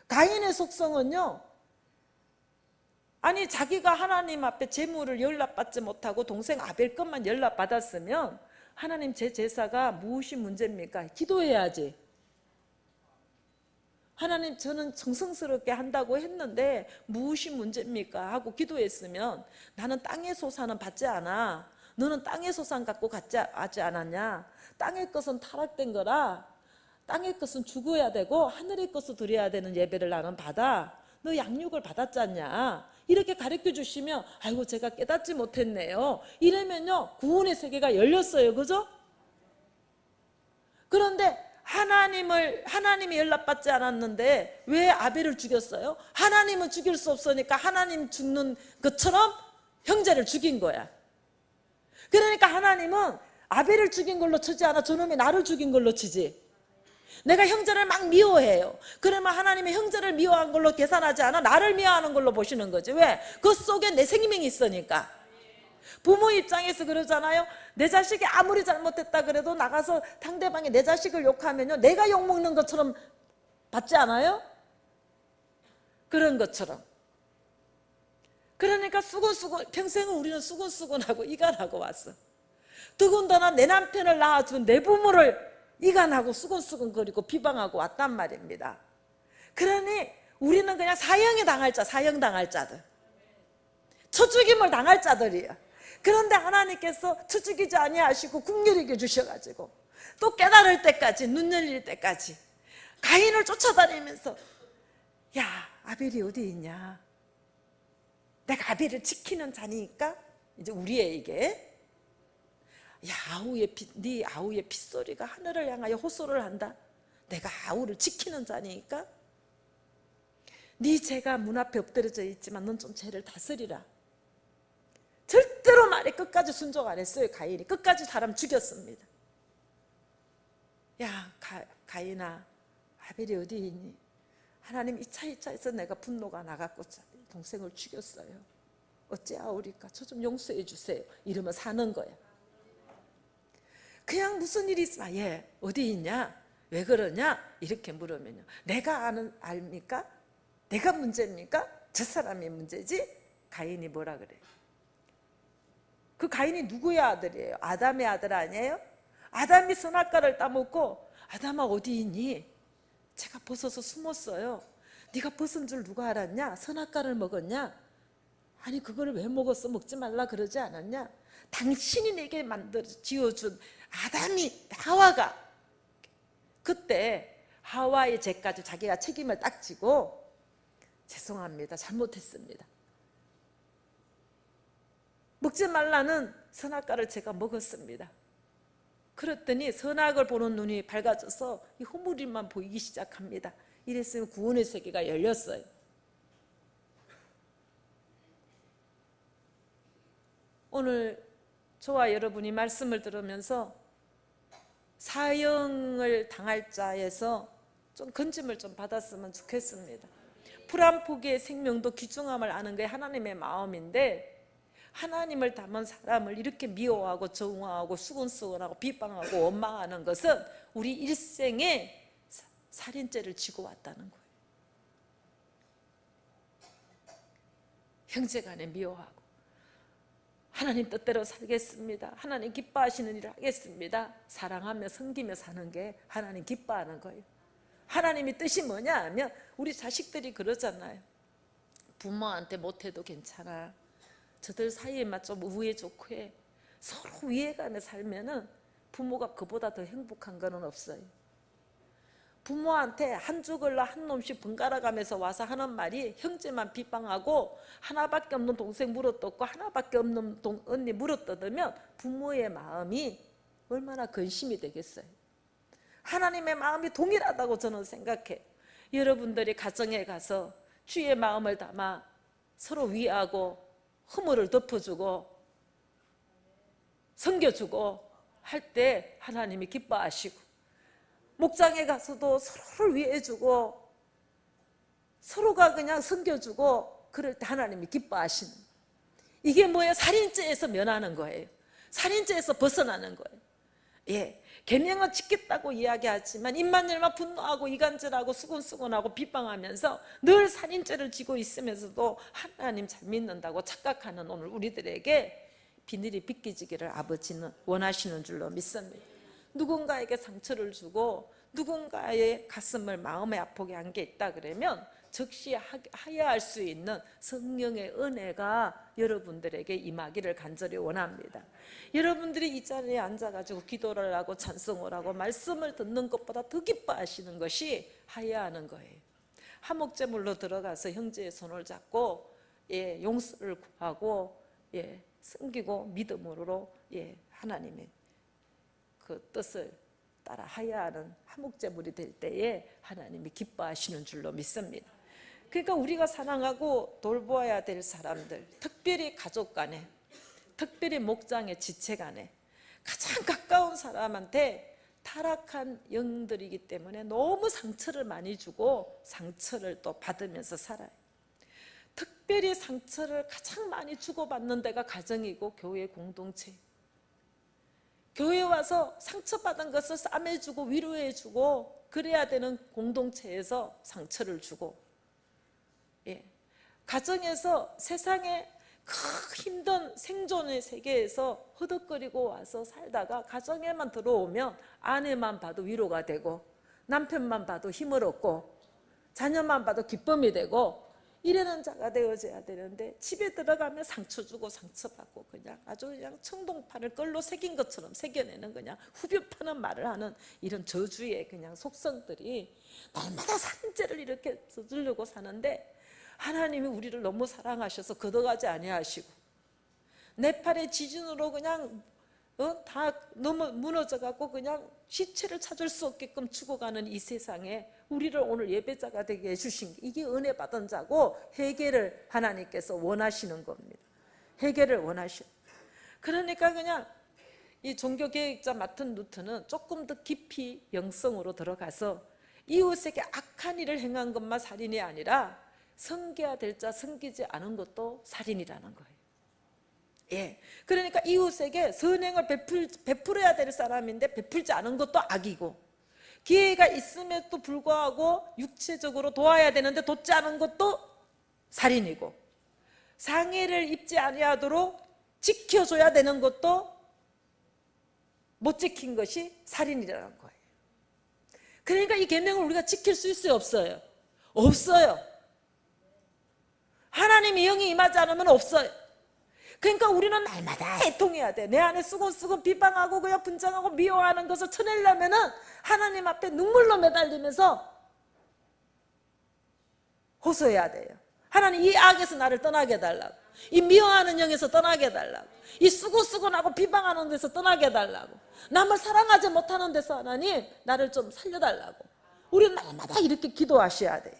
가인의 속성은요, 아니 자기가 하나님 앞에 제물을 연락받지 못하고 동생 아벨 것만 연락받았으면 하나님 제 제사가 무엇이 문제입니까? 기도해야지. 하나님 저는 정성스럽게 한다고 했는데 무엇이 문제입니까? 하고 기도했으면, 나는 땅의 소산은 받지 않아. 너는 땅의 소산 갖고 하지 않았냐? 땅의 것은 타락된 거라 땅의 것은 죽어야 되고 하늘의 것을 드려야 되는 예배를 나는 받아. 너 양육을 받았지 않냐? 이렇게 가르쳐 주시면 아이고 제가 깨닫지 못했네요. 이러면요 구원의 세계가 열렸어요. 그죠? 그런데 하나님이 연락받지 않았는데 왜 아벨을 죽였어요? 하나님은 죽일 수 없으니까 하나님 죽는 것처럼 형제를 죽인 거야. 그러니까 하나님은 아벨을 죽인 걸로 치지 않아 저놈이 나를 죽인 걸로 치지. 내가 형제를 막 미워해요. 그러면 하나님이 형제를 미워한 걸로 계산하지 않아 나를 미워하는 걸로 보시는 거지. 왜? 그 속에 내 생명이 있으니까. 부모 입장에서 그러잖아요. 내 자식이 아무리 잘못했다 그래도 나가서 상대방이 내 자식을 욕하면요, 내가 욕먹는 것처럼 받지 않아요? 그런 것처럼. 그러니까 수근수근, 평생을 우리는 수근수근하고 이간하고 왔어. 더군다나 내 남편을 낳아준 내 부모를 이간하고 수근수근거리고 비방하고 왔단 말입니다. 그러니 우리는 그냥 사형에 당할 자, 사형당할 자들, 쳐죽임을 당할 자들이야. 그런데 하나님께서 쳐죽이지 아니하시고 국률이게 주셔가지고 또 깨달을 때까지, 눈 열릴 때까지 가인을 쫓아다니면서, 야, 아벨이 어디 있냐? 내가 아벨을 지키는 자니까, 이제 우리에게, 야, 네 아우의 핏소리가 하늘을 향하여 호소를 한다. 내가 아우를 지키는 자니까 네 죄가 문 앞에 엎드려져 있지만 넌 좀 죄를 다스리라. 절대로 말에 끝까지 순종 안 했어요. 가인이 끝까지 사람 죽였습니다. 야, 가인아, 아벨이 어디 있니? 하나님, 이차에서 내가 분노가 나갔고 동생을 죽였어요. 어찌하오리까? 저 좀 용서해 주세요. 이러면 사는 거야. 그냥 무슨 일이 있으면, 얘 어디 있냐? 왜 그러냐? 이렇게 물으면요, 내가 압니까? 내가 문제입니까? 저 사람이 문제지? 가인이 뭐라 그래요? 그 가인이 누구의 아들이에요? 아담의 아들 아니에요? 아담이 선악과를 따먹고, 아담아 어디 있니? 제가 벗어서 숨었어요. 네가 벗은 줄 누가 알았냐? 선악과를 먹었냐? 아니, 그거를 왜 먹었어? 먹지 말라 그러지 않았냐? 당신이 내게 만들어 지어준 아담이, 하와가, 그때 하와의 죄까지 자기가 책임을 딱 지고, 죄송합니다, 잘못했습니다, 먹지 말라는 선악과를 제가 먹었습니다. 그랬더니 선악을 보는 눈이 밝아져서 이 허물이만 보이기 시작합니다. 이랬으면 구원의 세계가 열렸어요. 오늘 저와 여러분이 말씀을 들으면서 사형을 당할 자에서 좀 건짐을 좀 받았으면 좋겠습니다. 풀 한 포기의 생명도 귀중함을 아는 게 하나님의 마음인데, 하나님을 닮은 사람을 이렇게 미워하고 정화하고 수근수근하고 비방하고 원망하는 것은 우리 일생에 살인죄를 지고 왔다는 거예요. 형제간에 미워하고, 하나님 뜻대로 살겠습니다, 하나님 기뻐하시는 일을 하겠습니다, 사랑하며 섬기며 사는 게 하나님 기뻐하는 거예요. 하나님의 뜻이 뭐냐 하면, 우리 자식들이 그러잖아요. 부모한테 못해도 괜찮아, 저들 사이에만 좀 우애 좋고 해. 서로 이해가며 살면은 부모가 그보다 더 행복한 거는 없어요. 부모한테 한 주걸로 한 놈씩 번갈아 가면서 와서 하는 말이, 형제만 비방하고 하나밖에 없는 동생 물어뜯고 하나밖에 없는 언니 물어뜯으면 부모의 마음이 얼마나 근심이 되겠어요. 하나님의 마음이 동일하다고 저는 생각해요. 여러분들이 가정에 가서 주의 마음을 담아 서로 위하고 허물을 덮어주고 섬겨주고 할 때 하나님이 기뻐하시고, 목장에 가서도 서로를 위해주고 서로가 그냥 섬겨주고 그럴 때 하나님이 기뻐하시는, 이게 뭐예요? 살인죄에서 면하는 거예요. 살인죄에서 벗어나는 거예요. 예, 계명은 지켰다고 이야기하지만 입만 열면 분노하고 이간질하고 수근수근하고 비방하면서 늘 살인죄를 지고 있으면서도 하나님 잘 믿는다고 착각하는 오늘 우리들에게 비늘이 벗겨지기를 아버지는 원하시는 줄로 믿습니다. 누군가에게 상처를 주고 누군가의 가슴을 마음에 아프게 한 게 있다 그러면 즉시 하야할 수 있는 성령의 은혜가 여러분들에게 임하기를 간절히 원합니다. 여러분들이 이 자리에 앉아가지고 기도를 하고 찬송을 하고 말씀을 듣는 것보다 더 기뻐하시는 것이 하야하는 거예요. 화목제물로 들어가서 형제의 손을 잡고 용서를 구하고 섬기고 믿음으로 하나님의 그 뜻을 따라 하야하는 화목제물이 될 때에 하나님이 기뻐하시는 줄로 믿습니다. 그러니까 우리가 사랑하고 돌보아야 될 사람들, 특별히 가족 간에, 특별히 목장의 지체 간에 가장 가까운 사람한테 타락한 영들이기 때문에 너무 상처를 많이 주고 상처를 또 받으면서 살아요. 특별히 상처를 가장 많이 주고받는 데가 가정이고 교회 공동체. 교회에 와서 상처받은 것을 싸매주고 위로해주고 그래야 되는 공동체에서 상처를 주고, 가정에서 세상에 그 힘든 생존의 세계에서 허덕거리고 와서 살다가 가정에만 들어오면 아내만 봐도 위로가 되고 남편만 봐도 힘을 얻고 자녀만 봐도 기쁨이 되고 이러는 자가 되어져야 되는데, 집에 들어가면 상처 주고 상처받고 아주 그냥 청동판을 끌로 새긴 것처럼 새겨내는 그냥 후벼 파는 말을 하는 이런 저주의 그냥 속성들이 날마다 산죄를 이렇게 저지르고 사는데, 하나님이 우리를 너무 사랑하셔서 걷어가지 아니하시고 네팔의 지진으로 그냥 다 너무 무너져갖고 그냥 시체를 찾을 수 없게끔 죽어가는 이 세상에 우리를 오늘 예배자가 되게 해주신 게 이게 은혜 받은 자고 회개를 하나님께서 원하시는 겁니다. 회개를 원하셔. 그러니까 그냥 이 종교개혁자 마틴 루터는 조금 더 깊이 영성으로 들어가서 이웃에게 악한 일을 행한 것만 살인이 아니라 섬겨야 될 자 섬기지 않은 것도 살인이라는 거예요. 그러니까 이웃에게 선행을 베풀어야 될 사람인데 베풀지 않은 것도 악이고, 기회가 있음에도 불구하고 육체적으로 도와야 되는데 돕지 않은 것도 살인이고, 상해를 입지 아니하도록 지켜줘야 되는 것도 못 지킨 것이 살인이라는 거예요. 그러니까 이 계명을 우리가 지킬 수 있어요, 없어요? 없어요. 하나님의 영이 임하지 않으면 없어요. 그러니까 우리는 날마다 애통해야 돼. 내 안에 쓰고 비방하고 그냥 분장하고 미워하는 것을 쳐내려면은 하나님 앞에 눈물로 매달리면서 호소해야 돼요. 하나님, 이 악에서 나를 떠나게 해달라고, 이 미워하는 영에서 떠나게 해달라고, 이 쓰고나고 비방하는 데서 떠나게 해달라고, 남을 사랑하지 못하는 데서 하나님 나를 좀 살려달라고 우리는 날마다 이렇게 기도하셔야 돼요.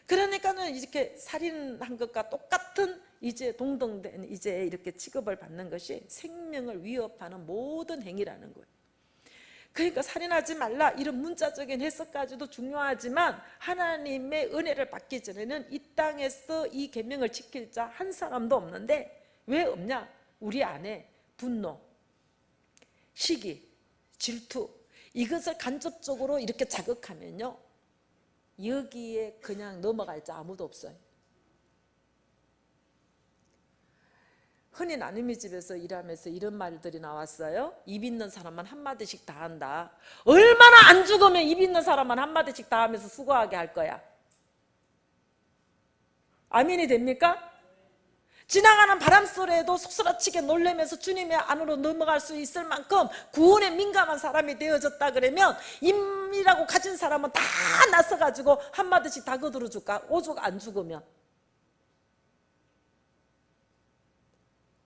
그러니까는 이렇게 살인한 것과 똑같은 이제 동등된 이제 이렇게 취급을 받는 것이 생명을 위협하는 모든 행위라는 거예요. 그러니까 살인하지 말라 이런 문자적인 해석까지도 중요하지만 하나님의 은혜를 받기 전에는 이 땅에서 이 계명을 지킬 자 한 사람도 없는데, 왜 없냐? 우리 안에 분노, 시기, 질투 이것을 간접적으로 이렇게 자극하면요, 여기에 그냥 넘어갈 자 아무도 없어요. 흔히 나눔의 집에서 일하면서 이런 말들이 나왔어요. 입 있는 사람만 한마디씩 다 한다. 얼마나 안 죽으면 입 있는 사람만 한마디씩 다 하면서 수고하게 할 거야. 아멘이 됩니까? 지나가는 바람소리에도 속쓰러치게 놀라면서 주님의 안으로 넘어갈 수 있을 만큼 구원에 민감한 사람이 되어졌다 그러면, 입이라고 가진 사람은 다 나서가지고 한마디씩 다 거들어 줄까? 오죽 안 죽으면.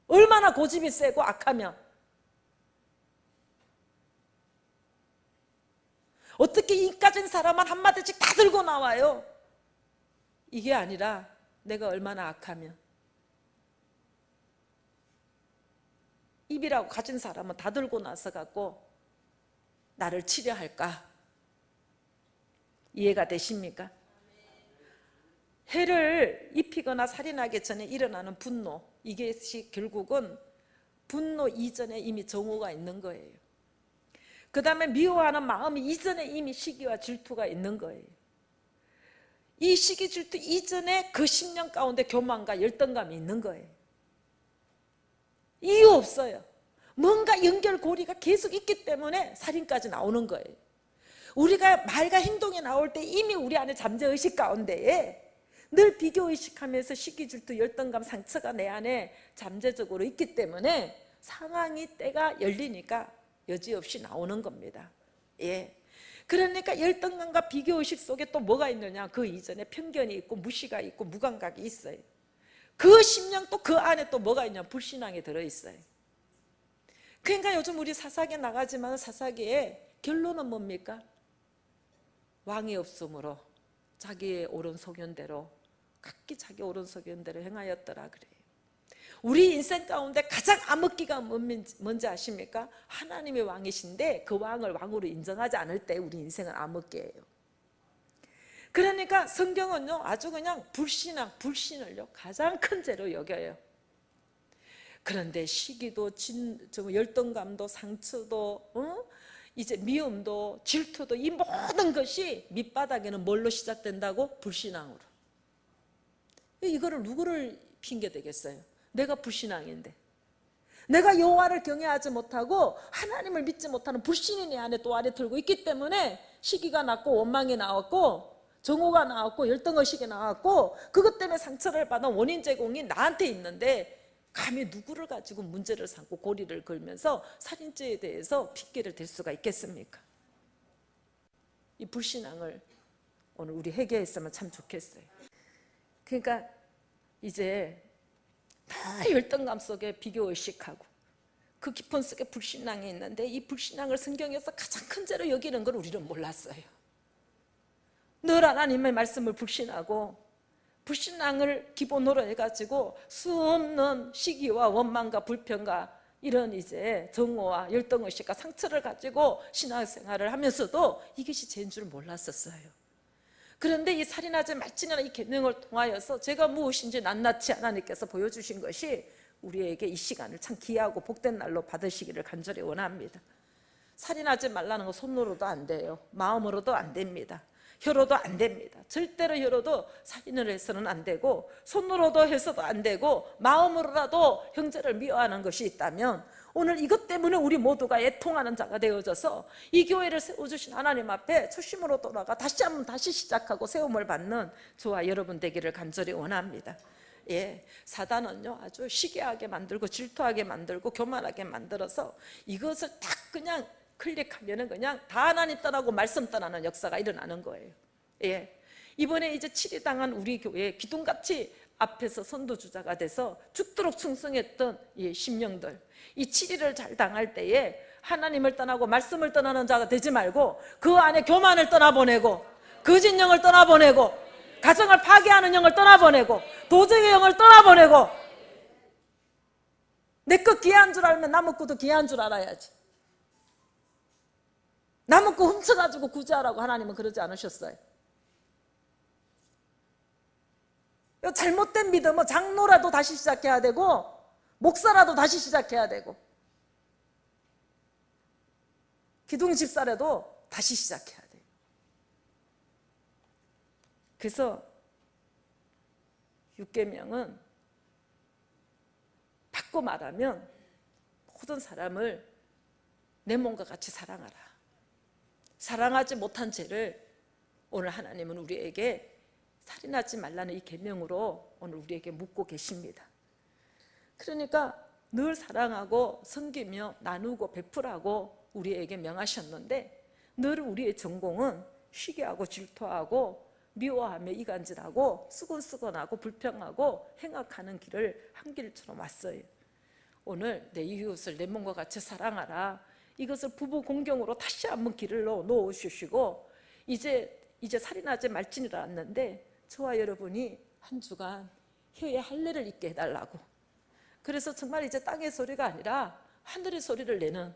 얼마나 고집이 세고 악하면. 어떻게 입 가진 사람은 한마디씩 다 들고 나와요? 이게 아니라 내가 얼마나 악하면. 입이라고 가진 사람은 다 들고 나서 갖고 나를 치려 할까? 이해가 되십니까? 해를 입히거나 살인하기 전에 일어나는 분노, 이것이 결국은 분노 이전에 이미 정오가 있는 거예요. 그 다음에 미워하는 마음이 이전에 이미 시기와 질투가 있는 거예요. 이 시기 질투 이전에 그 10년 가운데 교만과 열등감이 있는 거예요. 이유 없어요. 뭔가 연결고리가 계속 있기 때문에 살인까지 나오는 거예요. 우리가 말과 행동이 나올 때 이미 우리 안에 잠재의식 가운데에 늘 비교의식하면서 시기, 질투, 열등감, 상처가 내 안에 잠재적으로 있기 때문에 상황이 때가 열리니까 여지없이 나오는 겁니다. 그러니까 열등감과 비교의식 속에 또 뭐가 있느냐? 그 이전에 편견이 있고 무시가 있고 무감각이 있어요. 그 심령 또 그 안에 또 뭐가 있냐? 불신앙이 들어있어요. 그러니까 요즘 우리 사사기 나가지만 사사기의 결론은 뭡니까? 왕이 없으므로 자기의 옳은 소견대로 각기 자기 옳은 소견대로 행하였더라 그래요. 우리 인생 가운데 가장 암흑기가 뭔지 아십니까? 하나님의 왕이신데 그 왕을 왕으로 인정하지 않을 때 우리 인생은 암흑기예요. 그러니까 성경은요 아주 그냥 불신을요 가장 큰 죄로 여겨요. 그런데 시기도 열등감도 상처도 이제 미움도 질투도 이 모든 것이 밑바닥에는 뭘로 시작된다고? 불신앙으로. 이거를 누구를 핑계 대겠어요? 내가 불신앙인데, 내가 여호와를 경외하지 못하고 하나님을 믿지 못하는 불신이 내 안에 또 아래 들고 있기 때문에 시기가 났고 원망이 나왔고 정오가 나왔고 열등의식이 나왔고 그것 때문에 상처를 받은 원인 제공이 나한테 있는데 감히 누구를 가지고 문제를 삼고 고리를 걸면서 살인죄에 대해서 핑계를 댈 수가 있겠습니까? 이 불신앙을 오늘 우리 회개했으면 참 좋겠어요. 그러니까 이제 다 열등감 속에 비교의식하고 그 깊은 속에 불신앙이 있는데 이 불신앙을 성경에서 가장 큰 죄로 여기는 걸 우리는 몰랐어요. 늘 하나님의 말씀을 불신하고 불신앙을 기본으로 해가지고 수없는 시기와 원망과 불평과 이런 이제 정오와 열등의식과 상처를 가지고 신앙생활을 하면서도 이것이 죄인 줄 몰랐었어요. 그런데 이 살인하지 말지니라는 이 계명을 통하여서 제가 무엇인지 낱낱이 하나님께서 보여주신 것이 우리에게 이 시간을 참 귀하고 복된 날로 받으시기를 간절히 원합니다. 살인하지 말라는 건 손으로도 안 돼요. 마음으로도 안 됩니다. 혀로도 안 됩니다. 절대로 혀로도 살인을 해서는 안 되고 손으로도 해서도 안 되고 마음으로라도 형제를 미워하는 것이 있다면 오늘 이것 때문에 우리 모두가 애통하는 자가 되어져서 이 교회를 세워주신 하나님 앞에 초심으로 돌아가 다시 시작하고 세움을 받는 저와 여러분 되기를 간절히 원합니다. 예, 사단은요 아주 시기하게 만들고 질투하게 만들고 교만하게 만들어서 이것을 딱 그냥 클릭하면은 그냥 다 하나님 떠나고 말씀 떠나는 역사가 일어나는 거예요. 예, 이번에 이제 치리당한 우리 교회 기둥같이 앞에서 선도주자가 돼서 죽도록 충성했던 이 심령들, 이 치리를 잘 당할 때에 하나님을 떠나고 말씀을 떠나는 자가 되지 말고 그 안에 교만을 떠나보내고 거짓 영을 떠나보내고 가정을 파괴하는 영을 떠나보내고 도적의 영을 떠나보내고 내 것 귀한 줄 알면 남의 것도 귀한 줄 알아야지. 남의 거 훔쳐가지고 구제하라고 하나님은 그러지 않으셨어요. 잘못된 믿음은 장로라도 다시 시작해야 되고 목사라도 다시 시작해야 되고 기둥 집사라도 다시 시작해야 돼요. 그래서 6계명은 바꿔 말하면 모든 사람을 내 몸과 같이 사랑하라. 사랑하지 못한 죄를 오늘 하나님은 우리에게 살인하지 말라는 이 계명으로 오늘 우리에게 묻고 계십니다. 그러니까 늘 사랑하고 섬기며 나누고 베풀라고 우리에게 명하셨는데 늘 우리의 전공은 시기하고 질투하고 미워하며 이간질하고 수근수근하고 불평하고 행악하는 길을 한 길처럼 왔어요. 오늘 내 이웃을 내 몸과 같이 사랑하라. 이것을 부부 공경으로 다시 한번 길을 놓으시고 이제 살인하지 말지니라 왔는데 저와 여러분이 한 주간 혀의 할례를 잊게 해달라고. 그래서 정말 이제 땅의 소리가 아니라 하늘의 소리를 내는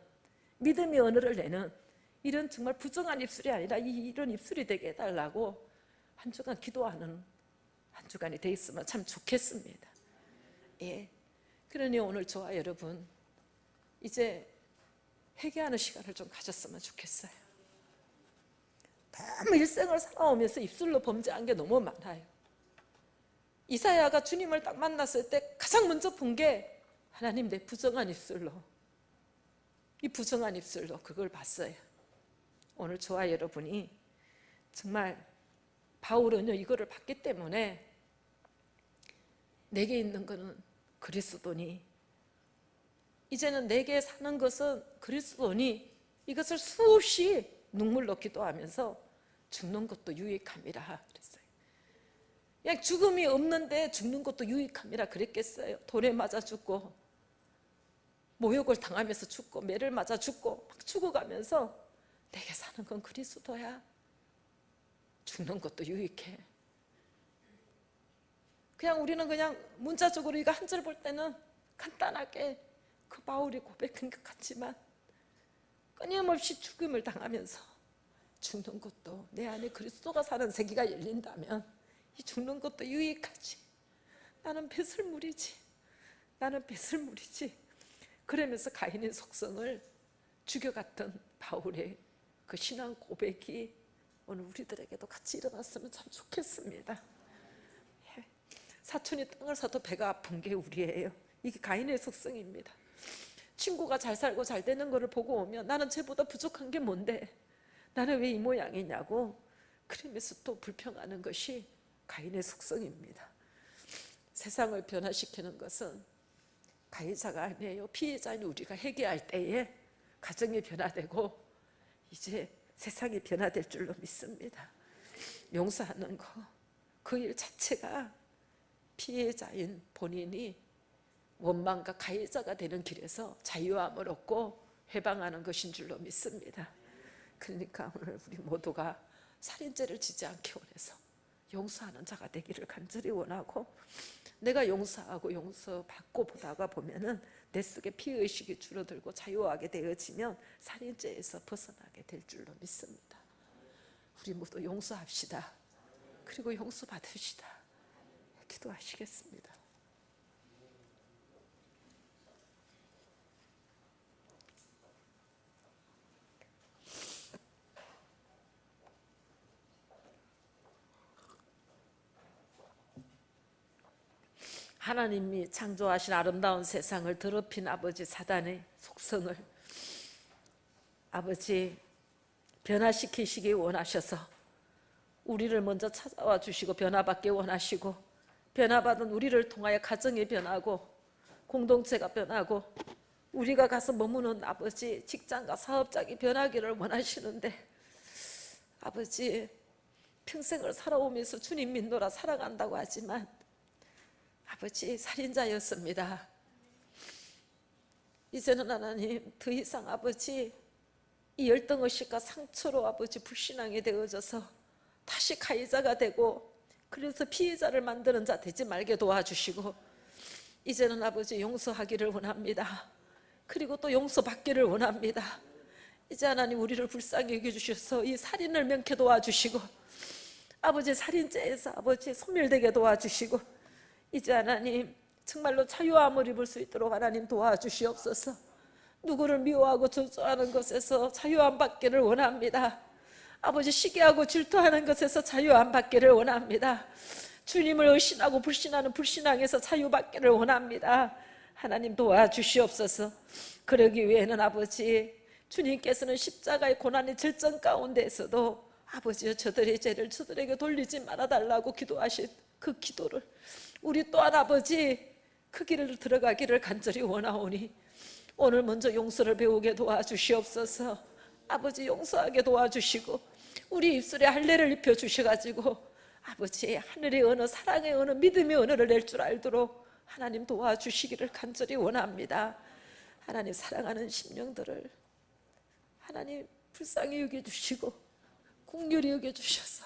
믿음의 언어를 내는 이런 정말 부정한 입술이 아니라 이런 입술이 되게 해달라고 한 주간 기도하는 한 주간이 돼 있으면 참 좋겠습니다. 예. 그러니 오늘 저와 여러분 이제 회개하는 시간을 좀 가졌으면 좋겠어요. 너무 일생을 살아오면서 입술로 범죄한 게 너무 많아요. 이사야가 주님을 딱 만났을 때 가장 먼저 본 게 하나님 내 부정한 입술로 이 부정한 입술로 그걸 봤어요. 오늘 저와 여러분이 정말 바울은요 이거를 봤기 때문에 내게 있는 거는 그리스도니 이제는 내게 사는 것은 그리스도니 이것을 수없이 눈물로 기도하면서 죽는 것도 유익함이라 그랬어요. 그냥 죽음이 없는데 죽는 것도 유익함이라 그랬겠어요. 돌에 맞아 죽고 모욕을 당하면서 죽고 매를 맞아 죽고 막 죽어가면서 내게 사는 건 그리스도야. 죽는 것도 유익해. 그냥 우리는 그냥 문자적으로 이거 한 절 볼 때는 간단하게 그 바울이 고백한 것 같지만 끊임없이 죽음을 당하면서 죽는 것도, 내 안에 그리스도가 사는 세계가 열린다면 이 죽는 것도 유익하지. 나는 배설물이지. 나는 배설물이지. 그러면서 가인의 속성을 죽여갔던 바울의 그 신앙 고백이 오늘 우리들에게도 같이 일어났으면 참 좋겠습니다. 사촌이 땅을 사도 배가 아픈 게 우리예요. 이게 가인의 속성입니다. 친구가 잘 살고 잘 되는 것을 보고 오면 나는 쟤보다 부족한 게 뭔데, 나는 왜 이 모양이냐고 그러면서 또 불평하는 것이 가인의 속성입니다. 세상을 변화시키는 것은 가해자가 아니에요. 피해자인 우리가 회개할 때에 가정이 변화되고 이제 세상이 변화될 줄로 믿습니다. 용서하는 거, 그 일 자체가 피해자인 본인이 원망과 가해자가 되는 길에서 자유함을 얻고 회방하는 것인 줄로 믿습니다. 그러니까 오늘 우리 모두가 살인죄를 지지 않기 원해서 용서하는 자가 되기를 간절히 원하고, 내가 용서하고 용서받고 보다가 보면은 내 속에 피의식이 줄어들고 자유하게 되어지면 살인죄에서 벗어나게 될 줄로 믿습니다. 우리 모두 용서합시다. 그리고 용서받읍시다. 기도하시겠습니다. 하나님이 창조하신 아름다운 세상을 더럽힌 아버지 사단의 속성을 아버지 변화시키시기 원하셔서 우리를 먼저 찾아와 주시고 변화받기 원하시고, 변화받은 우리를 통하여 가정이 변하고 공동체가 변하고 우리가 가서 머무는 아버지 직장과 사업장이 변하기를 원하시는데, 아버지 평생을 살아오면서 주님 믿노라 사랑한다고 하지만 아버지 살인자였습니다. 이제는 하나님 더 이상 아버지 이 열등의식과 상처로 아버지 불신앙이 되어져서 다시 가해자가 되고 그래서 피해자를 만드는 자 되지 말게 도와주시고, 이제는 아버지 용서하기를 원합니다. 그리고 또 용서받기를 원합니다. 이제 하나님 우리를 불쌍히 여겨주셔서 이 살인을 명케 도와주시고 아버지 살인죄에서 아버지 소멸되게 도와주시고, 이제 하나님 정말로 자유함을 입을 수 있도록 하나님 도와주시옵소서. 누구를 미워하고 저주하는 것에서 자유함 받기를 원합니다. 아버지 시기하고 질투하는 것에서 자유함 받기를 원합니다. 주님을 의심하고 불신하는 불신앙에서 자유받기를 원합니다. 하나님 도와주시옵소서. 그러기 위해는 아버지 주님께서는 십자가의 고난의 절정 가운데에서도 아버지여 저들의 죄를 저들에게 돌리지 말아달라고 기도하신 그 기도를 우리 또한 아버지 그 길을 들어가기를 간절히 원하오니 오늘 먼저 용서를 배우게 도와주시옵소서. 아버지 용서하게 도와주시고 우리 입술에 할례를 입혀주셔가지고 아버지 하늘의 언어, 사랑의 언어, 믿음의 언어를 낼 줄 알도록 하나님 도와주시기를 간절히 원합니다. 하나님 사랑하는 심령들을 하나님 불쌍히 여겨주시고 긍휼히 여겨주셔서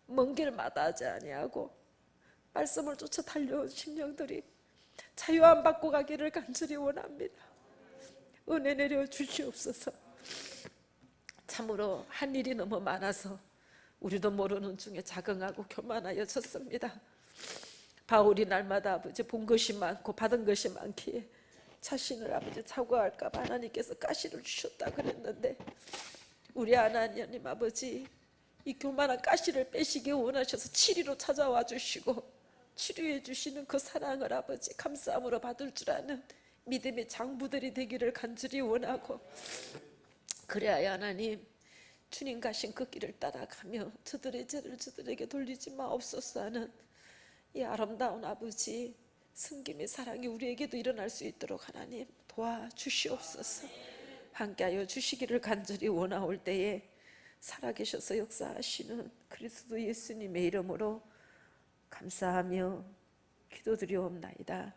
먼 길 마다하지 아니하고 말씀을 쫓아 달려온 심령들이 자유함 받고 가기를 간절히 원합니다. 은혜 내려 주시옵소서. 참으로 한 일이 너무 많아서 우리도 모르는 중에 자긍하고 교만하여 졌습니다. 바울이 날마다 아버지 본 것이 많고 받은 것이 많기에 자신을 아버지 사과할까 봐 하나님께서 가시를 주셨다 그랬는데, 우리 하나님 아버지 이 교만한 가시를 빼시기 원하셔서 치리로 찾아와 주시고 치료해 주시는 그 사랑을 아버지 감사함으로 받을 줄 아는 믿음의 장부들이 되기를 간절히 원하고, 그래야 하나님 주님 가신 그 길을 따라가며 저들의 죄를 저들에게 돌리지 마옵소서 하는 이 아름다운 아버지 성김의 사랑이 우리에게도 일어날 수 있도록 하나님 도와주시옵소서. 함께하여 주시기를 간절히 원하올 때에 살아계셔서 역사하시는 그리스도 예수님의 이름으로 감사하며 기도드리옵나이다.